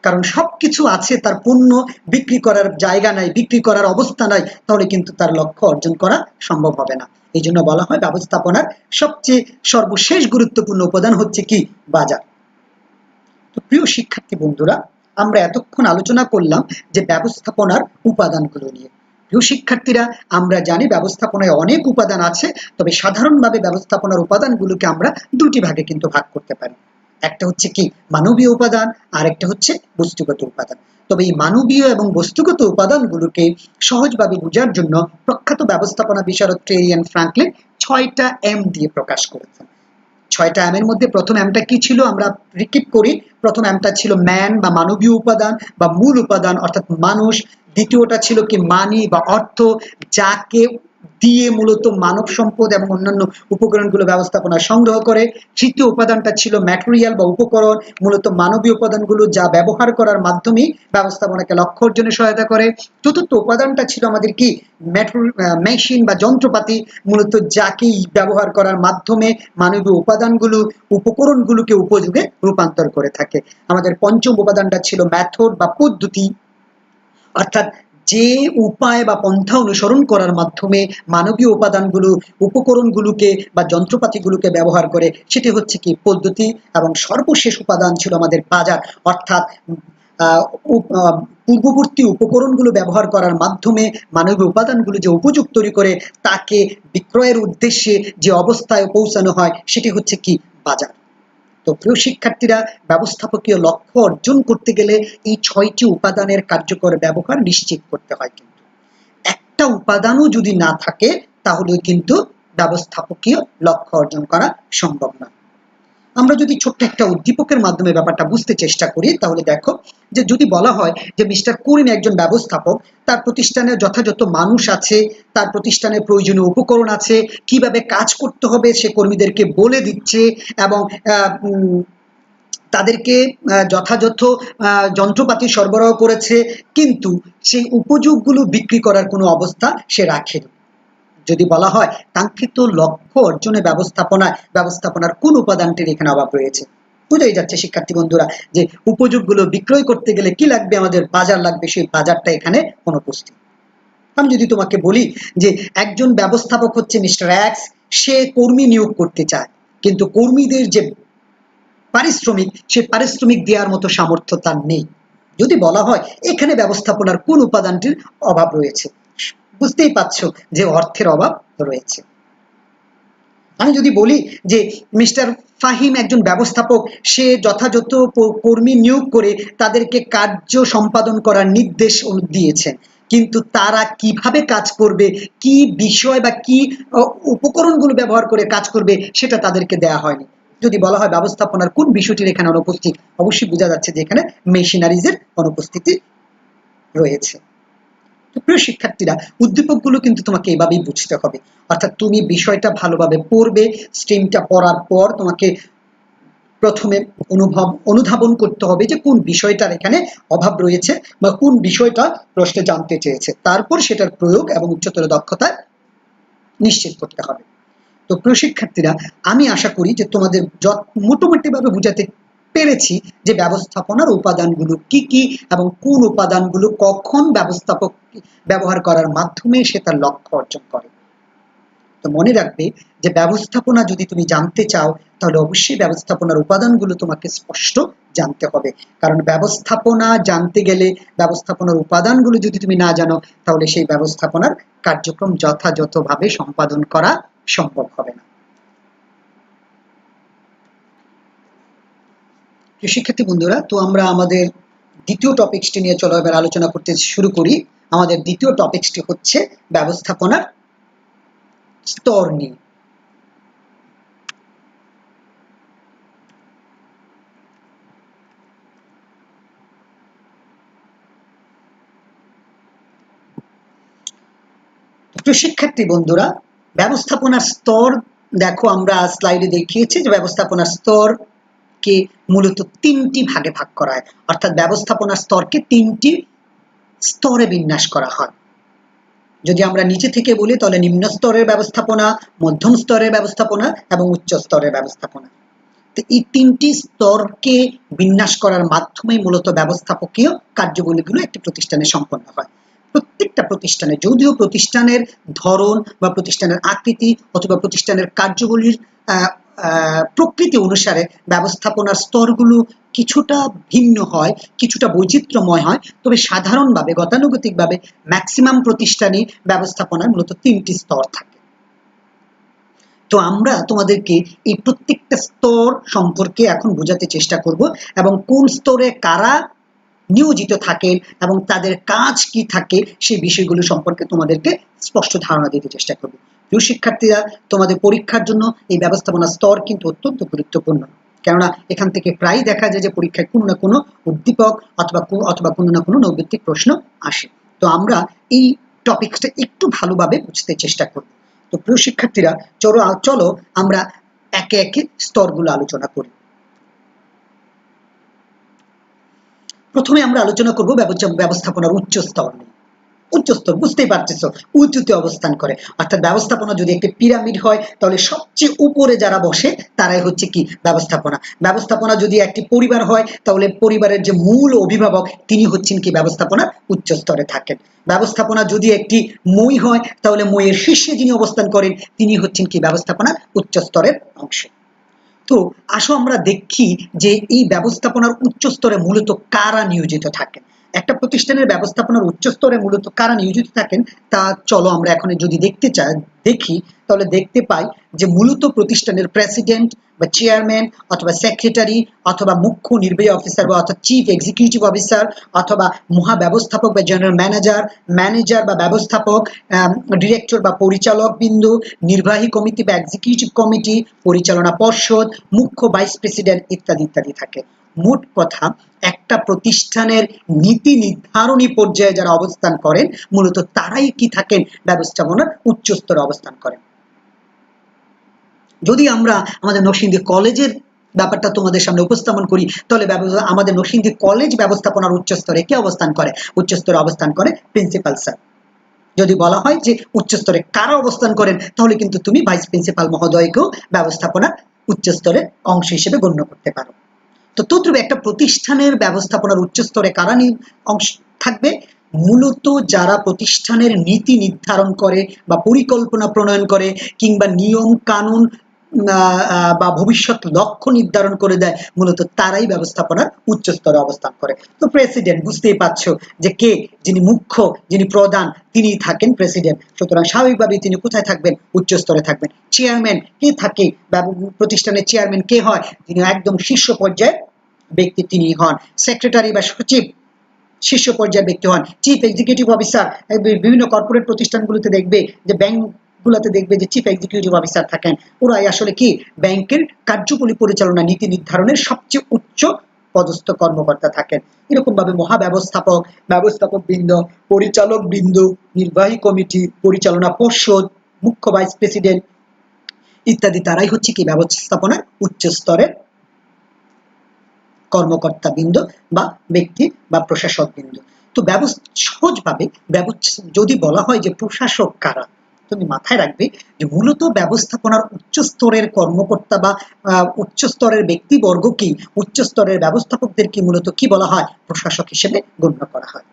কারণ সবকিছু আছে, তার পণ্য বিক্রি করার জায়গা নাই, বিক্রি করার অবস্থা নাই, তাহলে কিন্তু তার লক্ষ্য অর্জন করা সম্ভব হবে না। এই জন্য বলা হয় ব্যবস্থাপনার সবচেয়ে সর্বশেষ গুরুত্বপূর্ণ উপাদান হচ্ছে কি বাজার। তো প্রিয় শিক্ষার্থী বন্ধুরা, আমরা এতক্ষণ আলোচনা করলাম যে ব্যবস্থাপনার উপাদানগুলো নিয়ে। প্রিয় শিক্ষার্থীরা, আমরা জানি ব্যবস্থাপনায় অনেক উপাদান আছে, তবে সাধারণভাবে ব্যবস্থাপনার উপাদানগুলোকে আমরা দুটি ভাগে কিন্তু ভাগ করতে পারি। একটা হচ্ছে কি মানবীয় উপাদান, আর একটা হচ্ছে বস্তুগত উপাদান। তবে এই মানবীয় এবং বস্তুগত উপাদানগুলোকে সহজভাবে বোঝার জন্য প্রখ্যাত ব্যবস্থাপনা বিশারদ টেরিয়ান ফ্রাঙ্কলিন 6টা এম দিয়ে প্রকাশ করেছেন। 6টা এম এর মধ্যে প্রথম এমটা কি ছিল আমরা রিকিপ করি। প্রথম এমটা ছিল ম্যান বা মানবীয় উপাদান বা মূল উপাদান অর্থাৎ মানুষ। দ্বিতীয়টা ছিল কি মানি বা অর্থ, যাকে দিয়ে মূলত মানব সম্পদ এবং অন্যান্য উপকরণগুলো ব্যবস্থাপনা সংগ্রহ করে। তৃতীয় উপাদানটা ছিল ম্যাটেরিয়াল বা উপকরণ, মূলত মানবীয় উপাদানগুলো যা ব্যবহার করার মাধ্যমে ব্যবস্থাপনাকে লক্ষ্য অর্জনে সহায়তা করে। চতুর্থ উপাদানটা ছিল আমাদের কি মেশিন বা যন্ত্রপাতি, মূলত যাকে ব্যবহার করার মাধ্যমে মানবীয় উপাদানগুলো উপকরণগুলোকে উপযোগে রূপান্তর করে থাকে। আমাদের পঞ্চম উপাদানটা ছিল মেথড বা পদ্ধতি, অর্থাৎ যে উপায় বা পন্থা অনুসরণ করার মাধ্যমে মানবীয় উপাদানগুলো উপকরণগুলোকে বা যন্ত্রপাতিগুলোকে ব্যবহার করে সেটি হচ্ছে কি পদ্ধতি। এবং সর্বশেষ উপাদান ছিল আমাদের বাজার, অর্থাৎ পূর্ববর্তী উপকরণগুলো ব্যবহার করার মাধ্যমে মানবীয় উপাদানগুলো যে উপযোগ তৈরি করে তাকে বিক্রয়ের উদ্দেশ্যে যে অবস্থায় পৌঁছানো হয় সেটি হচ্ছে কি বাজার। তো প্রিয় শিক্ষার্থীরা, ব্যবস্থাপকীয় লক্ষ্য অর্জন করতে গেলে এই 6টি উপাদানের কার্যকর ব্যবহার নিশ্চিত করতে হয়। কিন্তু একটা উপাদানও যদি না থাকে তাহলে কিন্তু ব্যবস্থাপকীয় লক্ষ্য অর্জন করা সম্ভব না। আমরা যদি ছোট্ট একটা উদ্দীপকের মাধ্যমে ব্যাপারটা বুঝতে চেষ্টা করি তাহলে দেখো যে যদি বলা হয় যে মিস্টার করিম একজন ব্যবস্থাপক, তার প্রতিষ্ঠানে যথাযথ মানুষ আছে, তার প্রতিষ্ঠানে প্রয়োজনীয় উপকরণ আছে, কিভাবে কাজ করতে হবে সে কর্মীদেরকে বলে দিচ্ছে এবং তাদেরকে যথাযথ যন্ত্রপাতি সরবরাহ করেছে, কিন্তু সেই উপযোগগুলো বিক্রি করার কোনো অবস্থা সে রাখেনি। যদি বলা হয় কাঙ্ক্ষিত লক্ষ্য অর্জনে ব্যবস্থাপনার কোন উপাদানটির এখানে অভাব রয়েছে, বুঝাই যাচ্ছে শিক্ষার্থী বন্ধুরা যে উপযোগগুলো বিক্রয় করতে গেলে কি লাগবে, আমাদের বাজার লাগবে, সেই বাজারটা এখানে অনুপস্থিত। আমি যদি তোমাকে বলি যে একজন ব্যবস্থাপক হচ্ছে মিস্টার এক্স, সে কর্মী নিয়োগ করতে চায়, কিন্তু কর্মীদের যে পারিশ্রমিক সে পারিশ্রমিক দেওয়ার মতো সামর্থ্য তার নেই। যদি বলা হয় এখানে ব্যবস্থাপনার কোন উপাদানটির অভাব রয়েছে, বুঝতেই পারছো যে অর্থের অভাব রয়েছে। আমি যদি বলি যে মিস্টার ফাহিম একজন ব্যবস্থাপক, সে যথাযথ কর্মী নিয়োগ করে তাদেরকে কার্য সম্পাদন করার নির্দেশ দিয়েছেন, কিন্তু তারা কিভাবে কাজ করবে, কি বিষয় বা কি উপকরণগুলো ব্যবহার করে কাজ করবে সেটা তাদেরকে দেয়া হয়নি। যদি বলা হয় ব্যবস্থাপনার কোন বিষয়টির এখানে অনুপস্থিত, অবশ্যই বোঝা যাচ্ছে যে এখানে মেশিনারিজের অনুপস্থিতি রয়েছে। প্রিয় শিক্ষার্থীরা, উদ্দীপকগুলো কিন্তু তোমাকে এভাবেই বুঝতে হবে, অর্থাৎ তুমি বিষয়টা ভালোভাবে পড়বে, স্ট্রিমটা পড়ার পর তোমাকে প্রথমে অনুধাবন করতে হবে যে কোন বিষয়টার এখানে অভাব রয়েছে বা কোন বিষয়টা প্রশ্নে জানতে চেয়েছে, তারপর সেটার প্রয়োগ এবং উচ্চতর দক্ষতা নিশ্চিত করতে হবে। তো প্রিয় শিক্ষার্থীরা, আমি আশা করি যে তোমাদের মোটামুটি ভাবে বুঝাতে পেরেছি যে ব্যবস্থাপনার উপাদানগুলো কি কি এবং কোন উপাদানগুলো কখন ব্যবস্থাপক ব্যবহার করার মাধ্যমে সে তার লক্ষ্য অর্জন করে। তো মনে রাখবে যে ব্যবস্থাপনা যদি তুমি জানতে চাও তাহলে অবশ্যই ব্যবস্থাপনার উপাদানগুলো তোমাকে স্পষ্ট জানতে হবে, কারণ ব্যবস্থাপনা জানতে গেলে ব্যবস্থাপনার উপাদানগুলো যদি তুমি না জানো তাহলে সেই ব্যবস্থাপনার কার্যক্রম যথাযথভাবে সম্পাদন করা সম্ভব হবে না। শিক্ষার্থী বন্ধুরা, তো আমরা আমাদের দ্বিতীয় টপিকসটি নিয়ে চলো এবার আলোচনা করতে শুরু করি। আমাদের দ্বিতীয় টপিকটি হচ্ছে ব্যবস্থাপনার স্তর নিয়ে। শিক্ষার্থী বন্ধুরা, ব্যবস্থাপনার স্তর দেখো, আমরা স্লাইডে দেখিয়েছি যে ব্যবস্থাপনার স্তরকে মূলত তিনটি ভাগে ভাগ করা হয়, অর্থাৎ ব্যবস্থাপনার স্তরকে তিনটি স্তরে বিন্যাস করা হয়। যদি আমরা নিচে থেকে বলি তাহলে নিম্ন স্তরের ব্যবস্থাপনা, মধ্যম স্তরের ব্যবস্থাপনা এবং উচ্চ স্তরের ব্যবস্থাপনা। তো এই তিনটি স্তরকে বিন্যাস করার মাধ্যমে মূলত ব্যবস্থাপকীয় কার্যগুলিগুলো একটি প্রতিষ্ঠানে সম্পন্ন হয়। প্রত্যেকটা প্রতিষ্ঠানে, যদিও প্রতিষ্ঠানের ধরন বা প্রতিষ্ঠানের আকৃতি অথবা প্রতিষ্ঠানের কার্যগুলির প্রকৃতি অনুসারে ব্যবস্থাপনার স্তরগুলো কিছুটা ভিন্ন হয়, কিছুটা বৈচিত্র্যময় হয়, তবে সাধারণভাবে গতানুগতিকভাবে ম্যাক্সিমাম প্রতিষ্ঠানে ব্যবস্থাপনার মূলত তিনটি স্তর থাকে। তো আমরা তোমাদেরকে এই প্রত্যেকটা স্তর সম্পর্কে এখন বোঝাতে চেষ্টা করব এবং কোন স্তরে কারা নিয়োজিত থাকেন এবং তাদের কাজ কি থাকে সেই বিষয়গুলো সম্পর্কে তোমাদেরকে স্পষ্ট ধারণা দিতে চেষ্টা করব। প্রিয় শিক্ষার্থীরা, তোমাদের পরীক্ষার জন্য এই ব্যবস্থাপনা স্তর কিন্তু অত্যন্ত গুরুত্বপূর্ণ, কেননা এখান থেকে প্রায় দেখা যায় যে পরীক্ষায় কোনো না কোনো উদ্দীপক অথবা কোনো না কোনো নৈর্ব্যক্তিক প্রশ্ন আসে। তো আমরা এই টপিকটা একটু ভালোভাবে বুঝতে চেষ্টা করব। তো প্রিয় শিক্ষার্থীরা, চলো আমরা একে একে স্তরগুলো আলোচনা করি। প্রথমে আমরা আলোচনা করব ব্যবস্থাপনার উচ্চ স্তর নিয়ে। উচ্চ স্তর বুঝতেই পারতেছো, উঁচুতে অবস্থান করে, অর্থাৎ ব্যবস্থাপনা যদি একটি পিরামিড হয় তাহলে সবচেয়ে উপরে যারা বসে তারাই হচ্ছে কি ব্যবস্থাপনা। ব্যবস্থাপনা যদি একটি পরিবার হয় তাহলে পরিবারের যে মূল অভিভাবক তিনি হচ্ছেন কি ব্যবস্থাপনার উচ্চ স্তরে থাকেন। ব্যবস্থাপনা যদি একটি মই হয় তাহলে মইয়ের শীর্ষে যিনি অবস্থান করেন তিনি হচ্ছেন কি ব্যবস্থাপনার উচ্চ স্তরের অংশ। তো আসো আমরা দেখি যে এই ব্যবস্থাপনার উচ্চ স্তরে মূলত কারা নিয়োজিত থাকেন। একটা প্রতিষ্ঠানের ব্যবস্থাপনার উচ্চ স্তরে মূলত কারা নিয়োজিত থাকেন তা চলো আমরা এখন যদি দেখি তাহলে দেখতে পাই যে মূলত প্রতিষ্ঠানের প্রেসিডেন্ট বা চেয়ারম্যান অথবা সেক্রেটারি অথবা মুখ্য নির্বাহী অফিসার বা অর্থাৎ চিফ এক্সিকিউটিভ অফিসার অথবা মহাব্যবস্থাপক বা জেনারেল ম্যানেজার বা ব্যবস্থাপক, ডিরেক্টর বা পরিচালক বিন্দু, নির্বাহী কমিটি বা এক্সিকিউটিভ কমিটি, পরিচালনা পর্ষদ, মুখ্য ভাইস প্রেসিডেন্ট ইত্যাদি ইত্যাদি থাকে। মোট কথা, একটা প্রতিষ্ঠানের নীতি নির্ধারণী পর্যায়ে যারা অবস্থান করেন মূলত তারাই কি থাকেন ব্যবস্থাপনার উচ্চ স্তরে অবস্থান করেন। যদি আমরা আমাদের নরসিংদী কলেজের ব্যাপারটা তোমাদের সামনে উপস্থাপন করি তাহলে আমাদের নরসিংদী কলেজ ব্যবস্থাপনার উচ্চ স্তরে কে অবস্থান করে? উচ্চ স্তরে অবস্থান করে প্রিন্সিপাল স্যার। যদি বলা হয় যে উচ্চ স্তরে কারা অবস্থান করেন তাহলে কিন্তু তুমি ভাইস প্রিন্সিপাল মহোদয়কেও ব্যবস্থাপনার উচ্চ স্তরের অংশ হিসেবে গণ্য করতে পারো। তো তদ্রূপ একটা প্রতিষ্ঠানের ব্যবস্থাপনার উচ্চ স্তরে কারা অংশ থাকবে? মূলত যারা প্রতিষ্ঠানের নীতি নির্ধারণ করে বা পরিকল্পনা প্রণয়ন করে কিংবা নিয়ম কানুন বা ভবিষ্যৎ লক্ষ্য নির্ধারণ করে দেয় মূলত তারাই ব্যবস্থাপনার উচ্চ স্তরে অবস্থান করে। তো প্রেসিডেন্ট বুঝতেই পারছো যে কে, যিনি মুখ্য, যিনি প্রধান তিনি থাকেন প্রেসিডেন্ট, সুতরাং স্বাভাবিকভাবেই তিনি কোথায় থাকবেন? উচ্চ স্তরে থাকবেন। চেয়ারম্যান কে থাকে? প্রতিষ্ঠানের চেয়ারম্যান কে হয়? তিনি একদম শীর্ষ পর্যায়ের ব্যক্তি তিনি হন। সেক্রেটারি বা সচিব শীর্ষ পর্যায়ের ব্যক্তি হন। চিফ এক্সিকিউটিভ অফিসার, বিভিন্ন কর্পোরেট প্রতিষ্ঠানগুলোতে দেখবে যে ব্যাংকগুলোতে দেখবে যে চিফ এক্সিকিউটিভ অফিসার থাকেন। ওরাই আসলে কি ব্যাংকের কার্যকরী পরিচালনা নীতি নির্ধারণের সবচেয়ে উচ্চ পদস্থ কর্মকর্তা থাকেন। এরকম ভাবে মহাব্যবস্থাপক, ব্যবস্থাপক বৃন্দ, পরিচালক বৃন্দ, নির্বাহী কমিটি, পরিচালনা পর্ষদ, মুখ্য ভাইস প্রেসিডেন্ট ইত্যাদি তারাই হচ্ছে কি ব্যবস্থাপনার উচ্চ স্তরের কর্মকর্তা বৃন্দ বা ব্যক্তি বা প্রশাসক বৃন্দ। তো সহজভাবে যদি বলা হয় যে প্রশাসক কারা, তুমি মাথায় রাখবে যে মূলত ব্যবস্থাপনার উচ্চ স্তরের কর্মকর্তা বা উচ্চ স্তরের ব্যক্তিবর্গ কি, উচ্চ স্তরের ব্যবস্থাপকদের কি মূলত কি বলা হয়? প্রশাসক হিসেবে গণ্য করা হয়।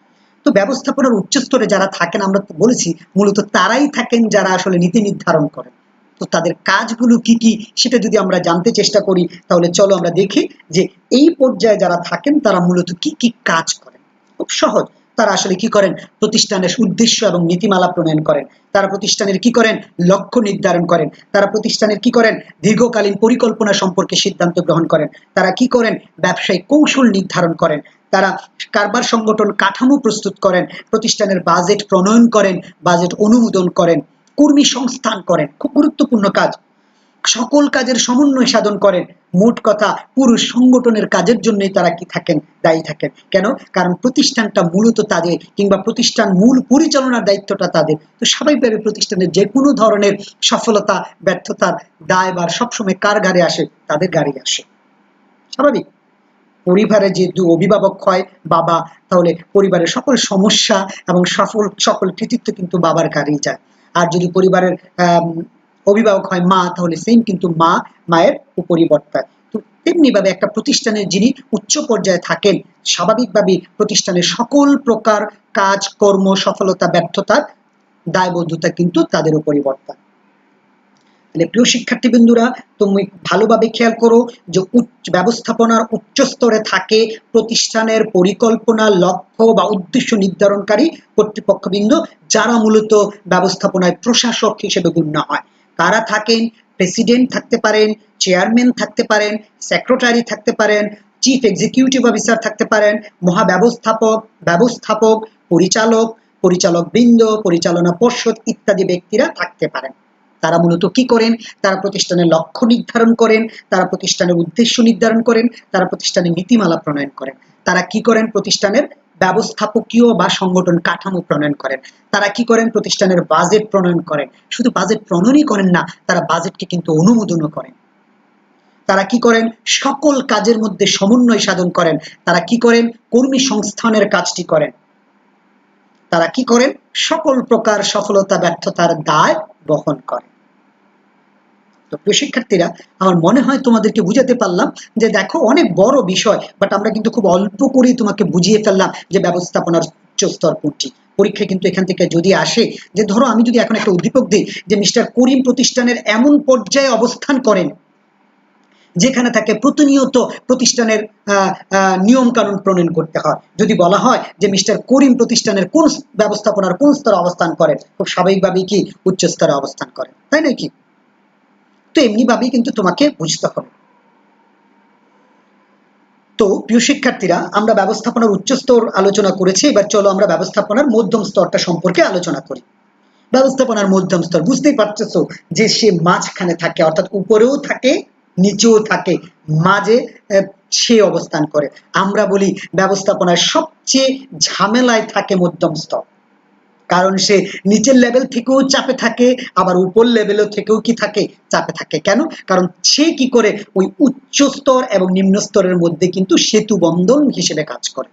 তো ব্যবস্থাপনার উচ্চ স্তরে যারা থাকেন আমরা তো বলেছি মূলত তারাই থাকেন যারা আসলে নীতি নির্ধারণ করেন। তো তাদের কাজগুলো কি কি সেটা যদি আমরা জানতে চেষ্টা করি তাহলে চলো আমরা দেখি যে এই পর্যায়ে যারা থাকেন তারা মূলত কি কি কাজ করেন। খুব সহজ, তারা আসলে কি করেন? প্রতিষ্ঠানের উদ্দেশ্য এবং নীতিমালা প্রণয়ন করেন। তারা প্রতিষ্ঠানের কি করেন? লক্ষ্য নির্ধারণ করেন। তারা প্রতিষ্ঠানের কি করেন? দীর্ঘকালীন পরিকল্পনা সম্পর্কে সিদ্ধান্ত গ্রহণ করেন। তারা কি করেন? ব্যবসায়িক কৌশল নির্ধারণ করেন। তারা কারবার সংগঠন কাঠামো প্রস্তুত করেন, প্রতিষ্ঠানের বাজেট প্রণয়ন করেন, বাজেট অনুমোদন করেন, কর্মী সংস্থান করেন, খুব গুরুত্বপূর্ণ কাজ। সকল কাজের সমন্বয় সাধন করেন। মোট কথা পুরো সংগঠনের কাজের জন্যই তারা কি থাকেন, দায়ী থাকেন। কেন? কারণ প্রতিষ্ঠানটা মূলত তাদের, কিংবা প্রতিষ্ঠান মূল পরিচালনার দায়িত্বটা তাদের। তো স্বাভাবিকভাবে প্রতিষ্ঠানের যে কোনো ধরনের সফলতা ব্যর্থতার দায়ভার সবসময় কার ঘাড়ে আসে? তাদের ঘাড়ে আসে। স্বাভাবিক। পরিবারে যেহেতু অভিভাবক হয় বাবা, তাহলে পরিবারের সকল সমস্যা এবং সকল কৃতিত্ব কিন্তু বাবার ঘাড়েই যায়। আর যদি পরিবারের অভিভাবক হয় মা, তাহলে সেম কিন্তু মায়ের উপরই বর্তায়। তো তেমনিভাবে একটা প্রতিষ্ঠানের যিনি উচ্চ পর্যায়ে থাকেন, স্বাভাবিকভাবেই প্রতিষ্ঠানের সকল প্রকার কাজ কর্ম সফলতা ব্যর্থতার দায়বদ্ধতা কিন্তু তাদের উপরই বর্তায়। তাহলে প্রিয় শিক্ষার্থীবৃন্দুরা, তুমি ভালোভাবে খেয়াল করো যে ব্যবস্থাপনার উচ্চ স্তরে থাকে প্রতিষ্ঠানের পরিকল্পনা, লক্ষ্য বা উদ্দেশ্য নির্ধারণকারী কর্তৃপক্ষবৃন্দ, যারা মূলত ব্যবস্থাপনায় প্রশাসক হিসেবে গণ্য হয়। কারা থাকেন? প্রেসিডেন্ট থাকতে পারেন, চেয়ারম্যান থাকতে পারেন, সেক্রেটারি থাকতে পারেন, চিফ এক্সিকিউটিভ অফিসার থাকতে পারেন, মহাব্যবস্থাপক, ব্যবস্থাপক, পরিচালক বৃন্দ, পরিচালনা পর্ষদ ইত্যাদি ব্যক্তিরা থাকতে পারেন। তারা মূলত কি করেন? তারা প্রতিষ্ঠানের লক্ষ্য নির্ধারণ করেন, তারা প্রতিষ্ঠানের উদ্দেশ্য নির্ধারণ করেন, তারা প্রতিষ্ঠানের নীতিমালা প্রণয়ন করেন। তারা কি করেন? প্রতিষ্ঠানের ব্যবস্থাপকীয় বা সংগঠন কাঠামো প্রণয়ন করেন। তারা কি করেন? প্রতিষ্ঠানের বাজেট প্রণয়ন করেন। শুধু বাজেট প্রণয়নই করেন না, তারা বাজেটকে কিন্তু অনুমোদনও করেন। তারা কি করেন? সকল কাজের মধ্যে সমন্বয় সাধন করেন। তারা কি করেন? কর্মী সংস্থানের কাজটি করেন। তারা কি করেন? সকল প্রকার সফলতা ব্যর্থতার দায় বহন করেন। তো প্রিয় শিক্ষার্থীরা, আমার মনে হয় তোমাদেরকে বুঝাতে পারলাম যে দেখো, অনেক বড় বিষয়, বাট আমরা কিন্তু খুব অল্প করেই তোমাকে বুঝিয়ে ফেললাম যে ব্যবস্থাপনার উচ্চ স্তর কোনটি। পরীক্ষা কিন্তু এখান থেকে যদি আসে যে ধরো আমি যদি এখন একটা উদ্দীপক দিই যে মিস্টার করিম প্রতিষ্ঠানের এমন পর্যায়ে অবস্থান করেন যেখানে তাকে প্রতিনিয়ত প্রতিষ্ঠানের নিয়ম কানুন প্রণয়ন করতে হয়। যদি বলা হয় যে মিস্টার করিম প্রতিষ্ঠানের কোন ব্যবস্থাপনার কোন স্তরে অবস্থান করেন, খুব স্বাভাবিকভাবেই কি উচ্চ স্তরে অবস্থান করেন, তাই নাকি? তো এমনিভাবেই কিন্তু তোমাকে বুঝতে হবে। তো প্রিয় শিক্ষার্থীরা, আমরা ব্যবস্থাপনার উচ্চ স্তর আলোচনা করেছি, এবার চলো আমরা ব্যবস্থাপনার মধ্যম স্তরটা সম্পর্কে আলোচনা করি। ব্যবস্থাপনার মধ্যম স্তর, বুঝতেই পারতেছো যে সে মাঝখানে থাকে, অর্থাৎ উপরেও থাকে নিচেও থাকে, মাঝে সে অবস্থান করে। আমরা বলি ব্যবস্থাপনার সবচেয়ে ঝামেলায় থাকে মধ্যম স্তর, কারণ সে নিচের লেভেল থেকেও চাপে থাকে, আবার উপর লেভেলও থেকেও কি থাকে, চাপে থাকে। কেন? কারণ সে কি করে ওই উচ্চ স্তর এবং নিম্ন স্তরের মধ্যে কিন্তু সেতু বন্ধন হিসেবে কাজ করে।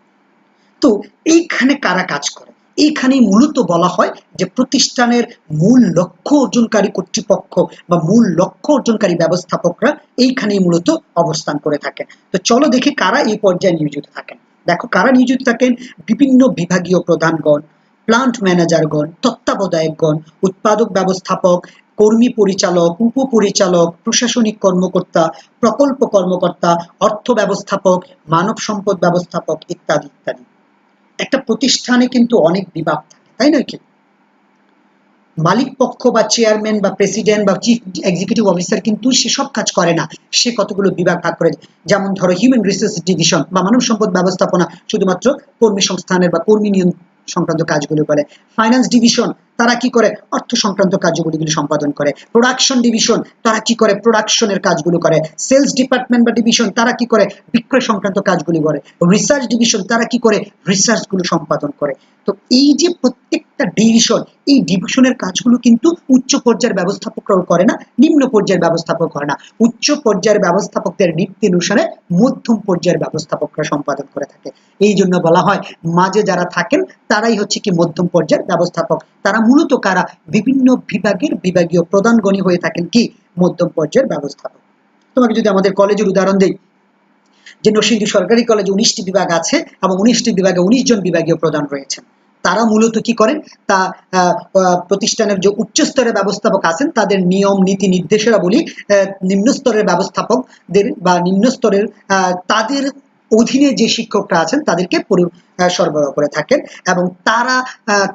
তো এইখানে কারা কাজ করে? এইখানেই মূলত বলা হয় যে প্রতিষ্ঠানের মূল লক্ষ্য অর্জনকারী কর্তৃপক্ষ বা মূল লক্ষ্য অর্জনকারী ব্যবস্থাপকরা এইখানেই মূলত অবস্থান করে থাকেন। তো চলো দেখি কারা এই পর্যায়ে নিয়োজিত থাকেন। দেখো কারা নিয়োজিত থাকেন: বিভিন্ন বিভাগীয় প্রধানগণ, প্লান্ট ম্যানেজারগণ, তত্ত্বাবধায়কগণ, উৎপাদক ব্যবস্থাপক, কর্মী পরিচালক, উপপরিচালক, প্রশাসনিক কর্মকর্তা, প্রকল্প কর্মকর্তা, অর্থ ব্যবস্থাপক, মানব সম্পদ ব্যবস্থাপক ইত্যাদি ইত্যাদি। একটা প্রতিষ্ঠানে কিন্তু অনেক বিভাগ থাকে, তাই নয় কি? মালিক পক্ষ বা চেয়ারম্যান বা প্রেসিডেন্ট বা চিফ এক্সিকিউটিভ অফিসার কিন্তু সেসব কাজ করে না, সে কতগুলো বিভাগ ভাগ করে। যেমন ধরো হিউম্যান রিসোর্স ডিভিশন বা মানব সম্পদ ব্যবস্থাপনা শুধুমাত্র কর্মী সংস্থানের বা কর্মী নিয়োগ সংক্রান্ত কাজগুলো করে। ফাইন্যান্স ডিভিশন, তারা কি করে? অর্থ সংক্রান্ত কাজগুলো সম্পাদন করে। প্রোডাকশন ডিভিশন, তারা কি করে? প্রোডাকশনের কাজগুলো করে। সেলস ডিপার্টমেন্ট বা ডিভিশন, তারা কি করে? বিক্রয় সংক্রান্ত কাজগুলি করে। রিসার্চ ডিভিশন, তারা কি করে? রিসার্চগুলো সম্পাদন করে। তো এই যে প্রত্যেকটা ডিভিশন, এই ডিভিশনের কাজগুলো কিন্তু উচ্চ পর্যায়ের ব্যবস্থাপকরাও করে না, নিম্ন পর্যায়ের ব্যবস্থাপক করে না। উচ্চ পর্যায়ের ব্যবস্থাপকদের নীতি মধ্যম পর্যায়ের ব্যবস্থাপকরা সম্পাদন করে থাকে। এই জন্য বলা হয় মাঝে যারা থাকেন তারাই হচ্ছে কি মধ্যম পর্যায়ের ব্যবস্থাপক। তারা মূলত কারা? বিভিন্ন বিভাগের বিভাগীয় প্রধানগণই হয়ে থাকেন কি মধ্যম পর্যায়ের ব্যবস্থাপক। তোমাকে যদি আমাদের কলেজের উদাহরণ দেই, যে নরসিংদী সরকারি কলেজে 19টি বিভাগ আছে এবং 19টি বিভাগে 19 জন বিভাগীয় প্রধান রয়েছেন। তারা মূলত কি করেন? তা প্রতিষ্ঠানের যে উচ্চ স্তরের ব্যবস্থাপক আছেন তাদের নিয়ম নীতি নির্দেশনা বলি নিম্ন স্তরের ব্যবস্থাপকদের বা নিম্ন স্তরের তাদের অধীনে যে শিক্ষকরা আছেন তাদেরকে সরবরাহ করে থাকেন, এবং তারা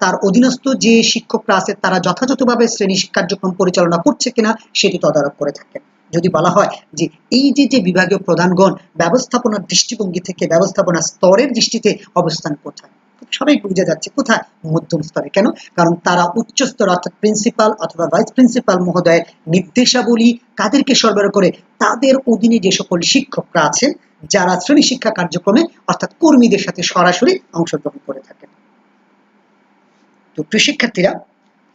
তার অধীনস্থ যে শিক্ষকরা আছে তারা যথাযথভাবে শ্রেণী কার্যক্রম পরিচালনা করছে কিনা সেটি তদারক করে থাকেন। যদি বলা হয় যে এই যে বিভাগীয় প্রধানগণ ব্যবস্থাপনার দৃষ্টিভঙ্গি থেকে ব্যবস্থাপনা স্তরের দৃষ্টিতে অবস্থান কোথায়, সবাই বুঝে যাচ্ছে কোথায়, মধ্যম স্তরে। কেন? কারণ তারা উচ্চ স্তর অর্থাৎ প্রিন্সিপাল অথবা ভাইস প্রিন্সিপাল মহোদয়ের নির্দেশাবলী কাদেরকে সরবরাহ করে, তাদের অধীনে যে সকল শিক্ষকরা আছেন যারা শ্রেণী শিক্ষা কার্যক্রমে অর্থাৎ কর্মীদের সাথে সরাসরি অংশগ্রহণ করে থাকেন। তো প্রিয় শিক্ষার্থীরা,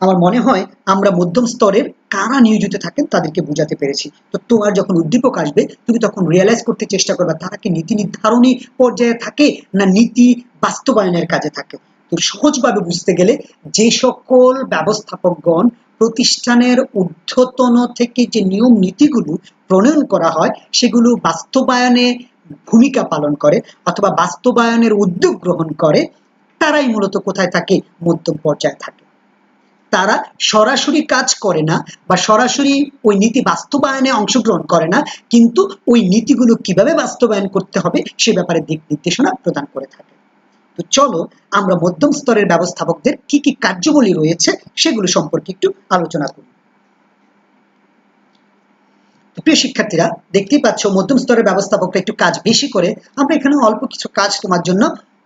আমার মনে হয় আমরা মধ্যম স্তরের কারা নিয়োজিত থাকেন তাদেরকে বোঝাতে পেরেছি। তো তোমার যখন উদ্দীপক আসবে তুমি তখন রিয়েলাইজ করতে চেষ্টা করবে তারা কি নীতি নির্ধারণী পর্যায়ে থাকে না নীতি বাস্তবায়নের কাজে থাকে। তো সহজভাবে বুঝতে গেলে যে সকল ব্যবস্থাপকগণ প্রতিষ্ঠানের ঊর্ধ্বতন থেকে যে নিয়ম নীতিগুলো প্রণয়ন করা হয় সেগুলো বাস্তবায়নে ভূমিকা পালন করে অথবা বাস্তবায়নের উদ্যোগ গ্রহণ করে, তারাই মূলত কোথায় থাকে, মধ্যম পর্যায়ে থাকে। তারা সরাসরি কাজ করে না বা সরাসরি ওই নীতি বাস্তবায়নে অংশগ্রহণ করে না, কিন্তু ওই নীতিগুলো কিভাবে বাস্তবায়ন করতে হবে সে ব্যাপারে দিক নির্দেশনা প্রদান করে থাকে। তো চলো আমরা মধ্যম স্তরের ব্যবস্থাপকদের কি কি কার্যাবলী রয়েছে সেগুলো সম্পর্কে একটু আলোচনা করি। প্রিয় শিক্ষার্থীরা, দেখতেই পাচ্ছ মধ্যম স্তরের ব্যবস্থাপকরা একটু কাজ বেশি করে। আমরা এখানে অল্প কিছু কাজ তোমার জন্য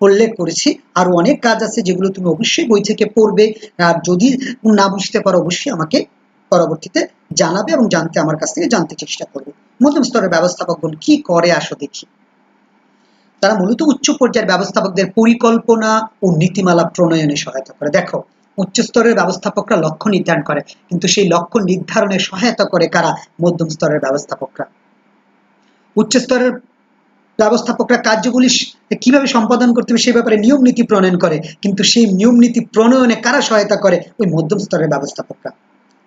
উল্লেখ করেছি, আরো অনেক কাজ আছে যেগুলো তুমি অবশ্যই বই থেকে পড়বে। আর যদি না বুঝতে পারো অবশ্যই আমাকে পরবর্তীতে জানাবে এবং জানতে আমার কাছ থেকে জানতে চেষ্টা করবে। মধ্যম স্তরের ব্যবস্থাপকগণ কি করে আসো দেখি। তারা মূলত উচ্চ পর্যায়ের ব্যবস্থাপকদের পরিকল্পনা ও নীতিমালা প্রণয়নে সহায়তা করে। দেখো, উচ্চ স্তরের ব্যবস্থাপকরা লক্ষ্য নির্ধারণ করে, কিন্তু সেই লক্ষ্য নির্ধারণে সহায়তা করে কারা, মধ্যম স্তরের ব্যবস্থাপকরা। উচ্চ স্তরের ব্যবস্থাপকরা কার্যগুলি কিভাবে সম্পাদন করতে হবে সে ব্যাপারে নিয়ম নীতি প্রণয়ন করে, কিন্তু সেই নিয়ম নীতি প্রণয়নে কারা সহায়তা করে, ওই মধ্যম স্তরের ব্যবস্থাপকরা।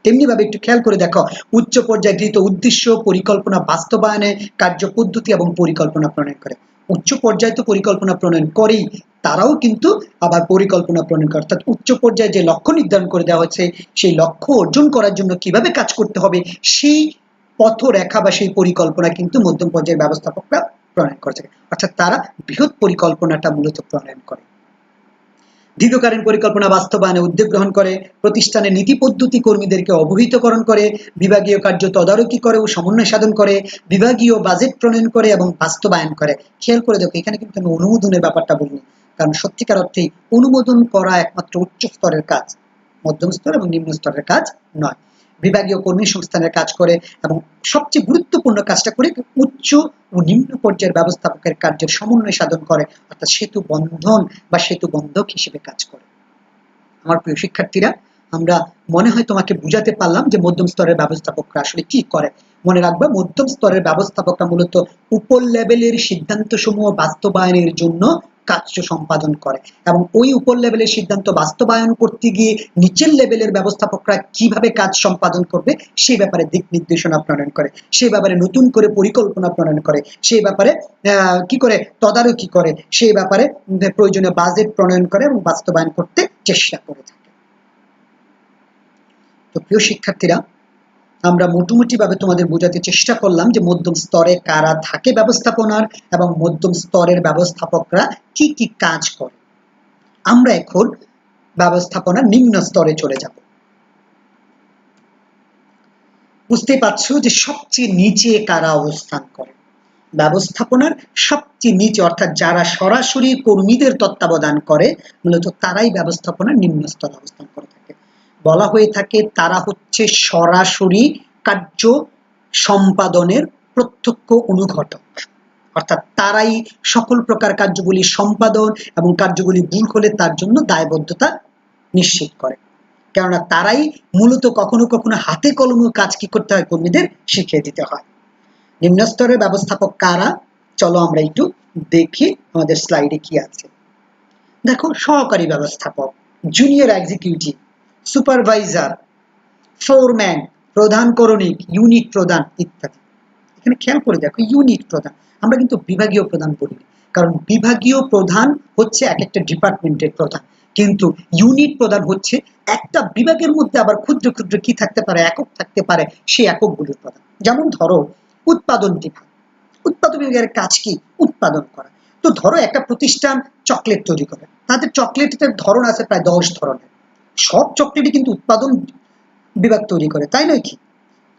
তেমনি ভাবে একটু খেয়াল করে দেখো, উচ্চ পর্যায়ে গৃহীত উদ্দেশ্য পরিকল্পনা বাস্তবায়নে কার্য পদ্ধতি এবং পরিকল্পনা প্রণয়ন করে। উচ্চ পর্যায়ে তো পরিকল্পনা প্রণয়ন করেই, তারাও কিন্তু আবার পরিকল্পনা প্রণয়ন করে, অর্থাৎ উচ্চ পর্যায়ে যে লক্ষ্য নির্ধারণ করে দেওয়া হয়েছে সেই লক্ষ্য অর্জন করার জন্য কিভাবে কাজ করতে হবে সেই পথরেখা বা সেই পরিকল্পনা কিন্তু মধ্যম পর্যায়ের ব্যবস্থাপকরা প্রণয়ন করে থাকে, অর্থাৎ তারা বৃহৎ পরিকল্পনাটা মূলত প্রণয়ন করে। দীর্ঘকালীন পরিকল্পনা বাস্তবায়নে উদ্যোগ গ্রহণ করে, প্রতিষ্ঠানের নীতি পদ্ধতি কর্মীদেরকে অবহিতকরণ করে, বিভাগীয় কার্য তদারকি করে ও সমন্বয় সাধন করে, বিভাগীয় বাজেট প্রণয়ন করে এবং বাস্তবায়ন করে। খেয়াল করে দেখো, এখানে কিন্তু আমি অনুমোদনের ব্যাপারটা বলিনি, কারণ সত্যিকার অর্থেই অনুমোদন করা একমাত্র উচ্চ স্তরের কাজ, মধ্যম স্তর এবং নিম্ন স্তরের কাজ নয়। বিভাগীয় কর্মী সংস্থানের কাজ করে এবং সবচেয়ে গুরুত্বপূর্ণ কাজটা করে উচ্চ ও নিম্ন পর্যায়ের ব্যবস্থাপকের কার্যের সমন্বয় সাধন করে, অর্থাৎ সেতু বন্ধন বা সেতু বন্ধক হিসেবে কাজ করে। আমার প্রিয় শিক্ষার্থীরা, আমরা মনে হয় তোমাকে বুঝাতে পারলাম যে মধ্যম স্তরের ব্যবস্থাপকরা আসলে কি করে। মনে রাখবা, মধ্যম স্তরের ব্যবস্থাপকরা মূলত উপর লেভেলের সিদ্ধান্ত সমূহ বাস্তবায়নের জন্য কার্য সম্পাদন করে এবং ওই উপর লেভেলের সিদ্ধান্ত বাস্তবায়ন করতে গিয়ে নিচের লেভেলের ব্যবস্থাপকরা কিভাবে কাজ সম্পাদন করবে সেই ব্যাপারে দিক নির্দেশনা প্রণয়ন করে, সেই ব্যাপারে নতুন করে পরিকল্পনা প্রণয়ন করে, সেই ব্যাপারে কি করে তদারকি করে, সেই ব্যাপারে প্রয়োজনীয় বাজেট প্রণয়ন করে এবং বাস্তবায়ন করতে চেষ্টা করে থাকে। তো প্রিয় শিক্ষার্থীরা, আমরা মোটামুটিভাবে তোমাদের বোঝাতে চেষ্টা করলাম যে মধ্যম স্তরে কারা থাকে ব্যবস্থাপনার এবং মধ্যম স্তরের ব্যবস্থাপকরা কি কি কাজ করে। আমরা এখন ব্যবস্থাপনার নিম্ন স্তরে চলে যাব। বুঝতেই পারছো যে সবচেয়ে নিচে কারা অবস্থান করে। ব্যবস্থাপনার সবচেয়ে নিচে অর্থাৎ যারা সরাসরি কর্মীদের তত্ত্বাবধান করে, মূলত তারাই ব্যবস্থাপনার নিম্ন স্তরে অবস্থান করে থাকে। বলা হয়ে থাকে তারা হচ্ছে সরাসরি কার্য সম্পাদনের প্রত্যক্ষ অনুঘটক, অর্থাৎ তারাই সকল প্রকার কার্যগুলি সম্পাদন এবং কার্যগুলি ভুল হলে তার জন্য দায়বদ্ধতা নিশ্চিত করে, কেননা তারাই মূলত কখনো কখনো হাতে কলমে কাজ কি করতে হয় কর্মীদের শিখিয়ে দিতে হয়। নিম্ন স্তরের ব্যবস্থাপক কারা, চলো আমরা একটু দেখি আমাদের স্লাইডে কি আছে। দেখো, সহকারী ব্যবস্থাপক, জুনিয়র এক্সিকিউটিভ, সুপারভাইজার, ফোরম্যান, প্রধান করণিক, ইউনিট প্রধান ইত্যাদি। এখানে খেয়াল করে দেখো, ইউনিট প্রধান, আমরা কিন্তু বিভাগীয় প্রধান বলি, কারণ বিভাগীয় প্রধান হচ্ছে এক একটা ডিপার্টমেন্টের প্রধান, কিন্তু ইউনিট প্রধান হচ্ছে একটা বিভাগের মধ্যে আবার ক্ষুদ্র ক্ষুদ্র কি থাকতে পারে, একক থাকতে পারে, সেই এককগুলির প্রধান। যেমন ধরো উৎপাদন বিভাগ, উৎপাদন বিভাগের কাজ কি, উৎপাদন করা। তো ধরো একটা প্রতিষ্ঠান চকলেট তৈরি করে, তাদের চকলেটের ধরন আছে প্রায় 10 ধরনের, সব চকলেটই কিন্তু উৎপাদন বিভাগ তৈরি করে, তাই নয় কি?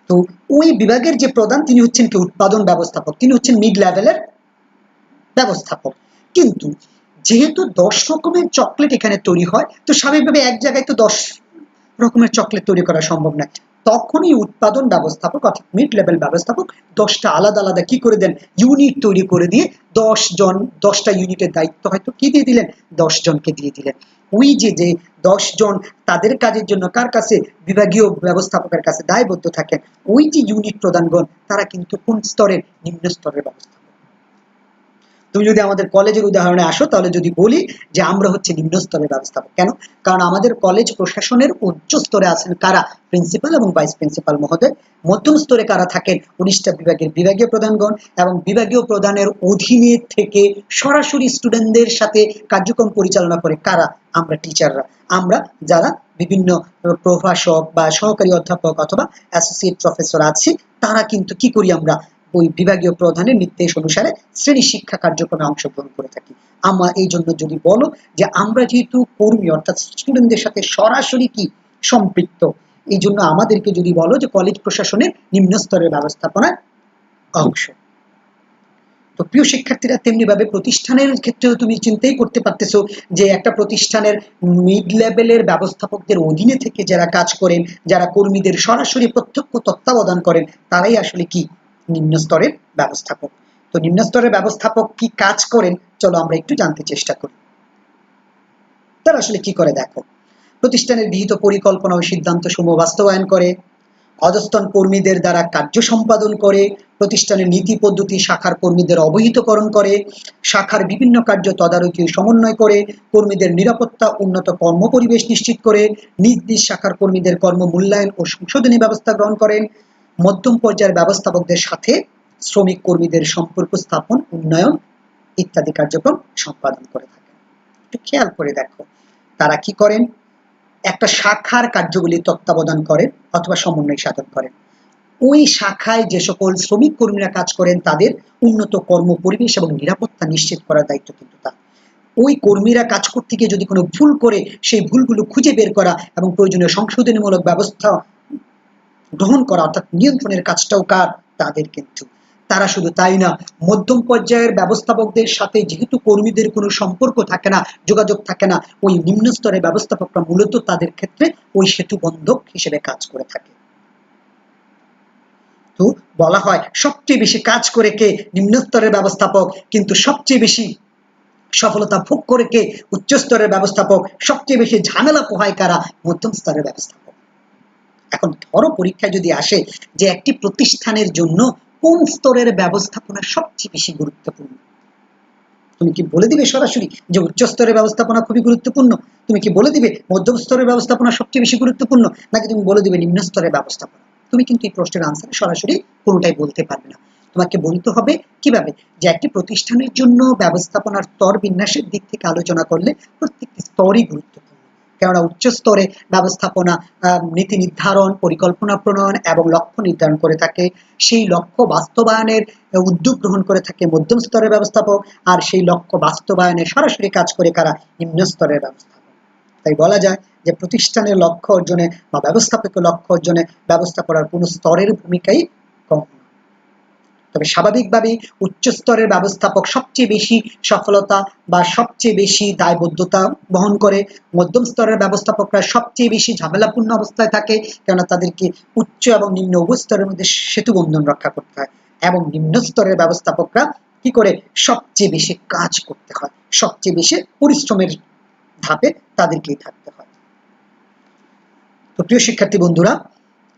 তো ওই বিভাগের যে প্রধান তিনি হচ্ছেন কি উৎপাদন ব্যবস্থাপক, তিনি হচ্ছেন মিড লেভেলের ব্যবস্থাপক। কিন্তু যেহেতু 10 রকমের চকলেট এখানে তৈরি হয়, তো স্বাভাবিকভাবে এক জায়গায় তো 10 রকমের চকলেট তৈরি করা সম্ভব নয়। তখনই উৎপাদন ব্যবস্থাপক অর্থাৎ মিড লেভেল ব্যবস্থাপক 10টা আলাদা আলাদা কি করে দেন, ইউনিট তৈরি করে দিয়ে 10টা ইউনিটের দায়িত্ব হয়তো কি দিয়ে দিলেন, 10 জনকে দিয়ে দিলেন। ওই যে 10 জন তাদের কাজের জন্য কার কাছে, বিভাগীয় ব্যবস্থাপকের কাছে দায়বদ্ধ থাকেন। ওই যে ইউনিট প্রধানগণ তারা কিন্তু কোন স্তরের, নিম্ন স্তরের ব্যবস্থাপক। তুমি যদি আমাদের কলেজের উদাহরণে আসো তাহলে যদি বলি যে আমরা হচ্ছে নিম্ন স্তরের ব্যবস্থাপক। কেন? কারণ আমাদের কলেজ প্রশাসনের উচ্চ স্তরে আছেন কারা, প্রিন্সিপাল এবং ভাইস প্রিন্সিপাল মহোদয়। মধ্যম স্তরে কারা থাকেন, 19টা বিভাগের বিভাগীয় প্রধানগণ, এবং বিভাগীয় প্রধানের অধীনে থেকে সরাসরি স্টুডেন্টদের সাথে কার্যক্রম পরিচালনা করে কারা, আমরা টিচাররা। আমরা যারা বিভিন্ন প্রভাষক বা সহকারী অধ্যাপক অথবা অ্যাসোসিয়েট প্রফেসর আছি, তারা কিন্তু কি করি, আমরা ওই বিভাগীয় প্রধানের নির্দেশ অনুসারে শ্রেণী শিক্ষা কার্যক্রমে অংশগ্রহণ করে থাকি। আমরা এই জন্য যদি বলো যে আমরা যেহেতু কর্মী অর্থাৎ স্টুডেন্টদের সাথে সরাসরি কি সম্পৃক্ত, এই জন্য আমাদেরকে যদি বলো যে কলেজ প্রশাসনের নিম্ন স্তরের ব্যবস্থাপনার অংশ। তো প্রিয় শিক্ষার্থীরা, তেমনি ভাবে প্রতিষ্ঠানের ক্ষেত্রেও তুমি চিন্তাই করতে পারতেছো যে একটা প্রতিষ্ঠানের মিড লেভেলের ব্যবস্থাপকদের অধীনে থেকে যারা কাজ করেন, যারা কর্মীদের সরাসরি প্রত্যক্ষ তত্ত্বাবধান করেন, তারাই আসলে কি নিম্ন স্তরের ব্যবস্থাপক। তো নিম্ন স্তরের ব্যবস্থাপক কি কাজ করেন, চলো আমরা একটু জানতে চেষ্টা করি। তারা আসলে কি করে দেখো। প্রতিষ্ঠানের বিহিত পরিকল্পনা ও সিদ্ধান্ত সমূহ বাস্তবায়ন করে, অধস্তন কর্মীদের দ্বারা কার্য সম্পাদন করে, প্রতিষ্ঠানের নীতি পদ্ধতি শাখার কর্মীদের অবহিতকরণ করে, শাখার বিভিন্ন কার্য তদারকি সমন্বয় করে, কর্মীদের নিরাপত্তা উন্নত কর্ম পরিবেশ নিশ্চিত করে, নিজ নিজ শাখার কর্মীদের কর্ম মূল্যায়ন ও সংশোধনী ব্যবস্থা গ্রহণ করেন, মধ্যম পর্যায়ের ব্যবস্থাপকদের সাথে শ্রমিক কর্মীদের সম্পর্ক স্থাপন, উন্নয়ন ইত্যাদি কার্যক্রম সম্পাদন করে থাকেন। একটু খেয়াল করে দেখো তারা কি করেন, একটা শাখার কার্যগুলি তত্ত্বাবধান করেন অথবা সমন্বয় সাধন করেন। ওই শাখায় যে সকল শ্রমিক কর্মীরা কাজ করেন তাদের উন্নত কর্ম পরিবেশ এবং নিরাপত্তা নিশ্চিত করার দায়িত্ব কিন্তু তার। ওই কর্মীরা কাজ করতে গিয়ে যদি কোনো ভুল করে সেই ভুলগুলো খুঁজে বের করা এবং প্রয়োজনীয় সংশোধনীমূলক ব্যবস্থা গ্রহণ করা অর্থাৎ নিয়ন্ত্রণের কাজটাও কার, তাদের কিন্তু। তারা শুধু তাই না, মধ্যম পর্যায়ের ব্যবস্থাপকদের সাথে যেহেতু কর্মীদের কোনো সম্পর্ক থাকে না, যোগাযোগ থাকে না, ওই নিম্ন স্তরের ব্যবস্থাপকরা মূলত তাদের ক্ষেত্রে ওই সেতু বন্ধক হিসেবে কাজ করে থাকে। তো বলা হয় সবচেয়ে বেশি কাজ করে কে, নিম্ন স্তরের ব্যবস্থাপক, কিন্তু সবচেয়ে বেশি সফলতা ভোগ করে কে, উচ্চ স্তরের ব্যবস্থাপক। সবচেয়ে বেশি ঝামেলা পোহায় কারা, মধ্যম স্তরের ব্যবস্থাপক। এখন ধরো পরীক্ষায় যদি আসে যে একটি প্রতিষ্ঠানের জন্য কোন স্তরের ব্যবস্থাপনা সবচেয়ে বেশি গুরুত্বপূর্ণ, তুমি কি বলে দিবে সরাসরি যে উচ্চ স্তরের ব্যবস্থাপনা খুবই গুরুত্বপূর্ণ? তুমি কি বলে দিবে মধ্যম স্তরের ব্যবস্থাপনা সবচেয়ে বেশি গুরুত্বপূর্ণ, নাকি তুমি বলে দিবে নিম্ন স্তরের ব্যবস্থাপনা? তুমি কিন্তু এই প্রশ্নের আনসার সরাসরি কোনোটাই বলতে পারবে না। তোমাকে বলতে হবে কিভাবে, যে একটি প্রতিষ্ঠানের জন্য ব্যবস্থাপনার স্তর বিন্যাসের দিক থেকে আলোচনা করলে প্রত্যেকটি স্তরই গুরুত্বপূর্ণ। কেননা উচ্চ স্তরে ব্যবস্থাপনা নীতি নির্ধারণ, পরিকল্পনা প্রণয়ন এবং লক্ষ্য নির্ধারণ করে থাকে। সেই লক্ষ্য বাস্তবায়নের উদ্যোগ গ্রহণ করে থাকে মধ্যম স্তরের ব্যবস্থাপক, আর সেই লক্ষ্য বাস্তবায়নে সরাসরি কাজ করে কারা, নিম্ন স্তরের ব্যবস্থাপক। তাই বলা যায় যে প্রতিষ্ঠানের লক্ষ্য অর্জনে বা ব্যবস্থাপকের লক্ষ্য অর্জনে ব্যবস্থাপনার কোনো স্তরের ভূমিকাই কম। তবে স্বাভাবিকভাবেই উচ্চ স্তরের ব্যবস্থাপক সবচেয়ে বেশি সফলতা বা সবচেয়ে বেশি দায়বদ্ধতা বহন করে। মধ্যম স্তরের ব্যবস্থাপকরা সবচেয়ে বেশি ঝামেলাপূর্ণ অবস্থায় থাকে, কেননা তাদেরকে উচ্চ এবং নিম্ন উভয় স্তরের মধ্যে সেতু বন্ধন রক্ষা করতে হয়। এবং নিম্ন স্তরের ব্যবস্থাপকরা কি করে, সবচেয়ে বেশি কাজ করতে হয়, সবচেয়ে বেশি পরিশ্রমের ধাপে তাদেরকেই থাকতে হয়। তো প্রিয় শিক্ষার্থী বন্ধুরা,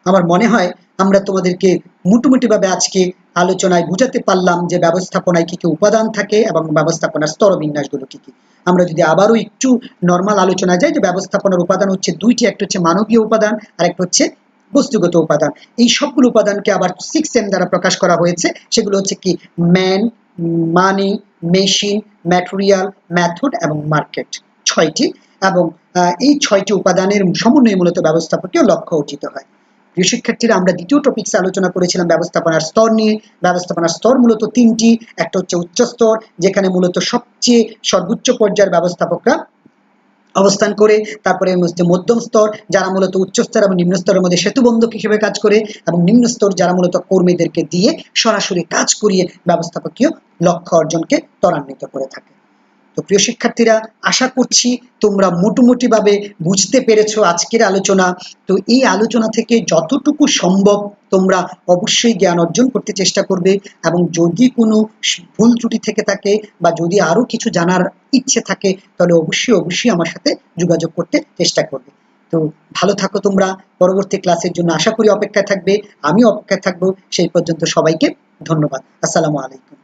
আমার মনে হয় আমরা তোমাদেরকে মোটামুটিভাবে আজকে আলোচনায় বুঝাতে পারলাম যে ব্যবস্থাপনায় কি কি উপাদান থাকে এবং ব্যবস্থাপনার স্তরবিন্যাসগুলো কি কি। আমরা যদি আবারও একটু নর্মাল আলোচনা যাই, যে ব্যবস্থাপনার উপাদান হচ্ছে দুইটি, একটা হচ্ছে মানবীয় উপাদান আর একটা হচ্ছে বস্তুগত উপাদান। এই সবগুলো উপাদানকে আবার 6M দ্বারা প্রকাশ করা হয়েছে। সেগুলো হচ্ছে কি, ম্যান, মানি, মেশিন, ম্যাটেরিয়াল, মেথড এবং মার্কেট, 6টি। এবং এই 6টি উপাদানের সমন্বয়ে মূলত ব্যবস্থাপকীয় লক্ষ্য অর্জিত হয়। প্রিয় শিক্ষার্থীরা, আমরা দ্বিতীয় টপিকসে আলোচনা করেছিলাম ব্যবস্থাপনার স্তর নিয়ে। ব্যবস্থাপনার স্তর মূলত 3টি। একটা হচ্ছে উচ্চ স্তর, যেখানে মূলত সবচেয়ে সর্বোচ্চ পর্যায়ের ব্যবস্থাপকরা অবস্থান করে তারপরে হচ্ছে মধ্যম স্তর যারা মূলত উচ্চ স্তর এবং নিম্ন স্তরের মধ্যে সেতুবন্ধক হিসেবে কাজ করে, এবং নিম্ন স্তর যারা মূলত কর্মীদেরকে দিয়ে সরাসরি কাজ করিয়ে ব্যবস্থাপকীয় লক্ষ্য অর্জনকে ত্বরান্বিত করে থাকে। তো প্রিয় শিক্ষার্থীরা, আশা করছি তোমরা মোটামুটিভাবে বুঝতে পেরেছো আজকের আলোচনা। তো এই আলোচনা থেকে যতটুকু সম্ভব তোমরা অবশ্যই জ্ঞান অর্জন করতে চেষ্টা করবে, এবং যদি কোনো ভুল ত্রুটি থেকে থাকে বা যদি আরও কিছু জানার ইচ্ছে থাকে তাহলে অবশ্যই আমার সাথে যোগাযোগ করতে চেষ্টা করবে। তো ভালো থাকো তোমরা, পরবর্তী ক্লাসের জন্য আশা করি অপেক্ষায় থাকবে, আমিও অপেক্ষায় থাকবো। সেই পর্যন্ত সবাইকে ধন্যবাদ। আসসালামু আলাইকুম।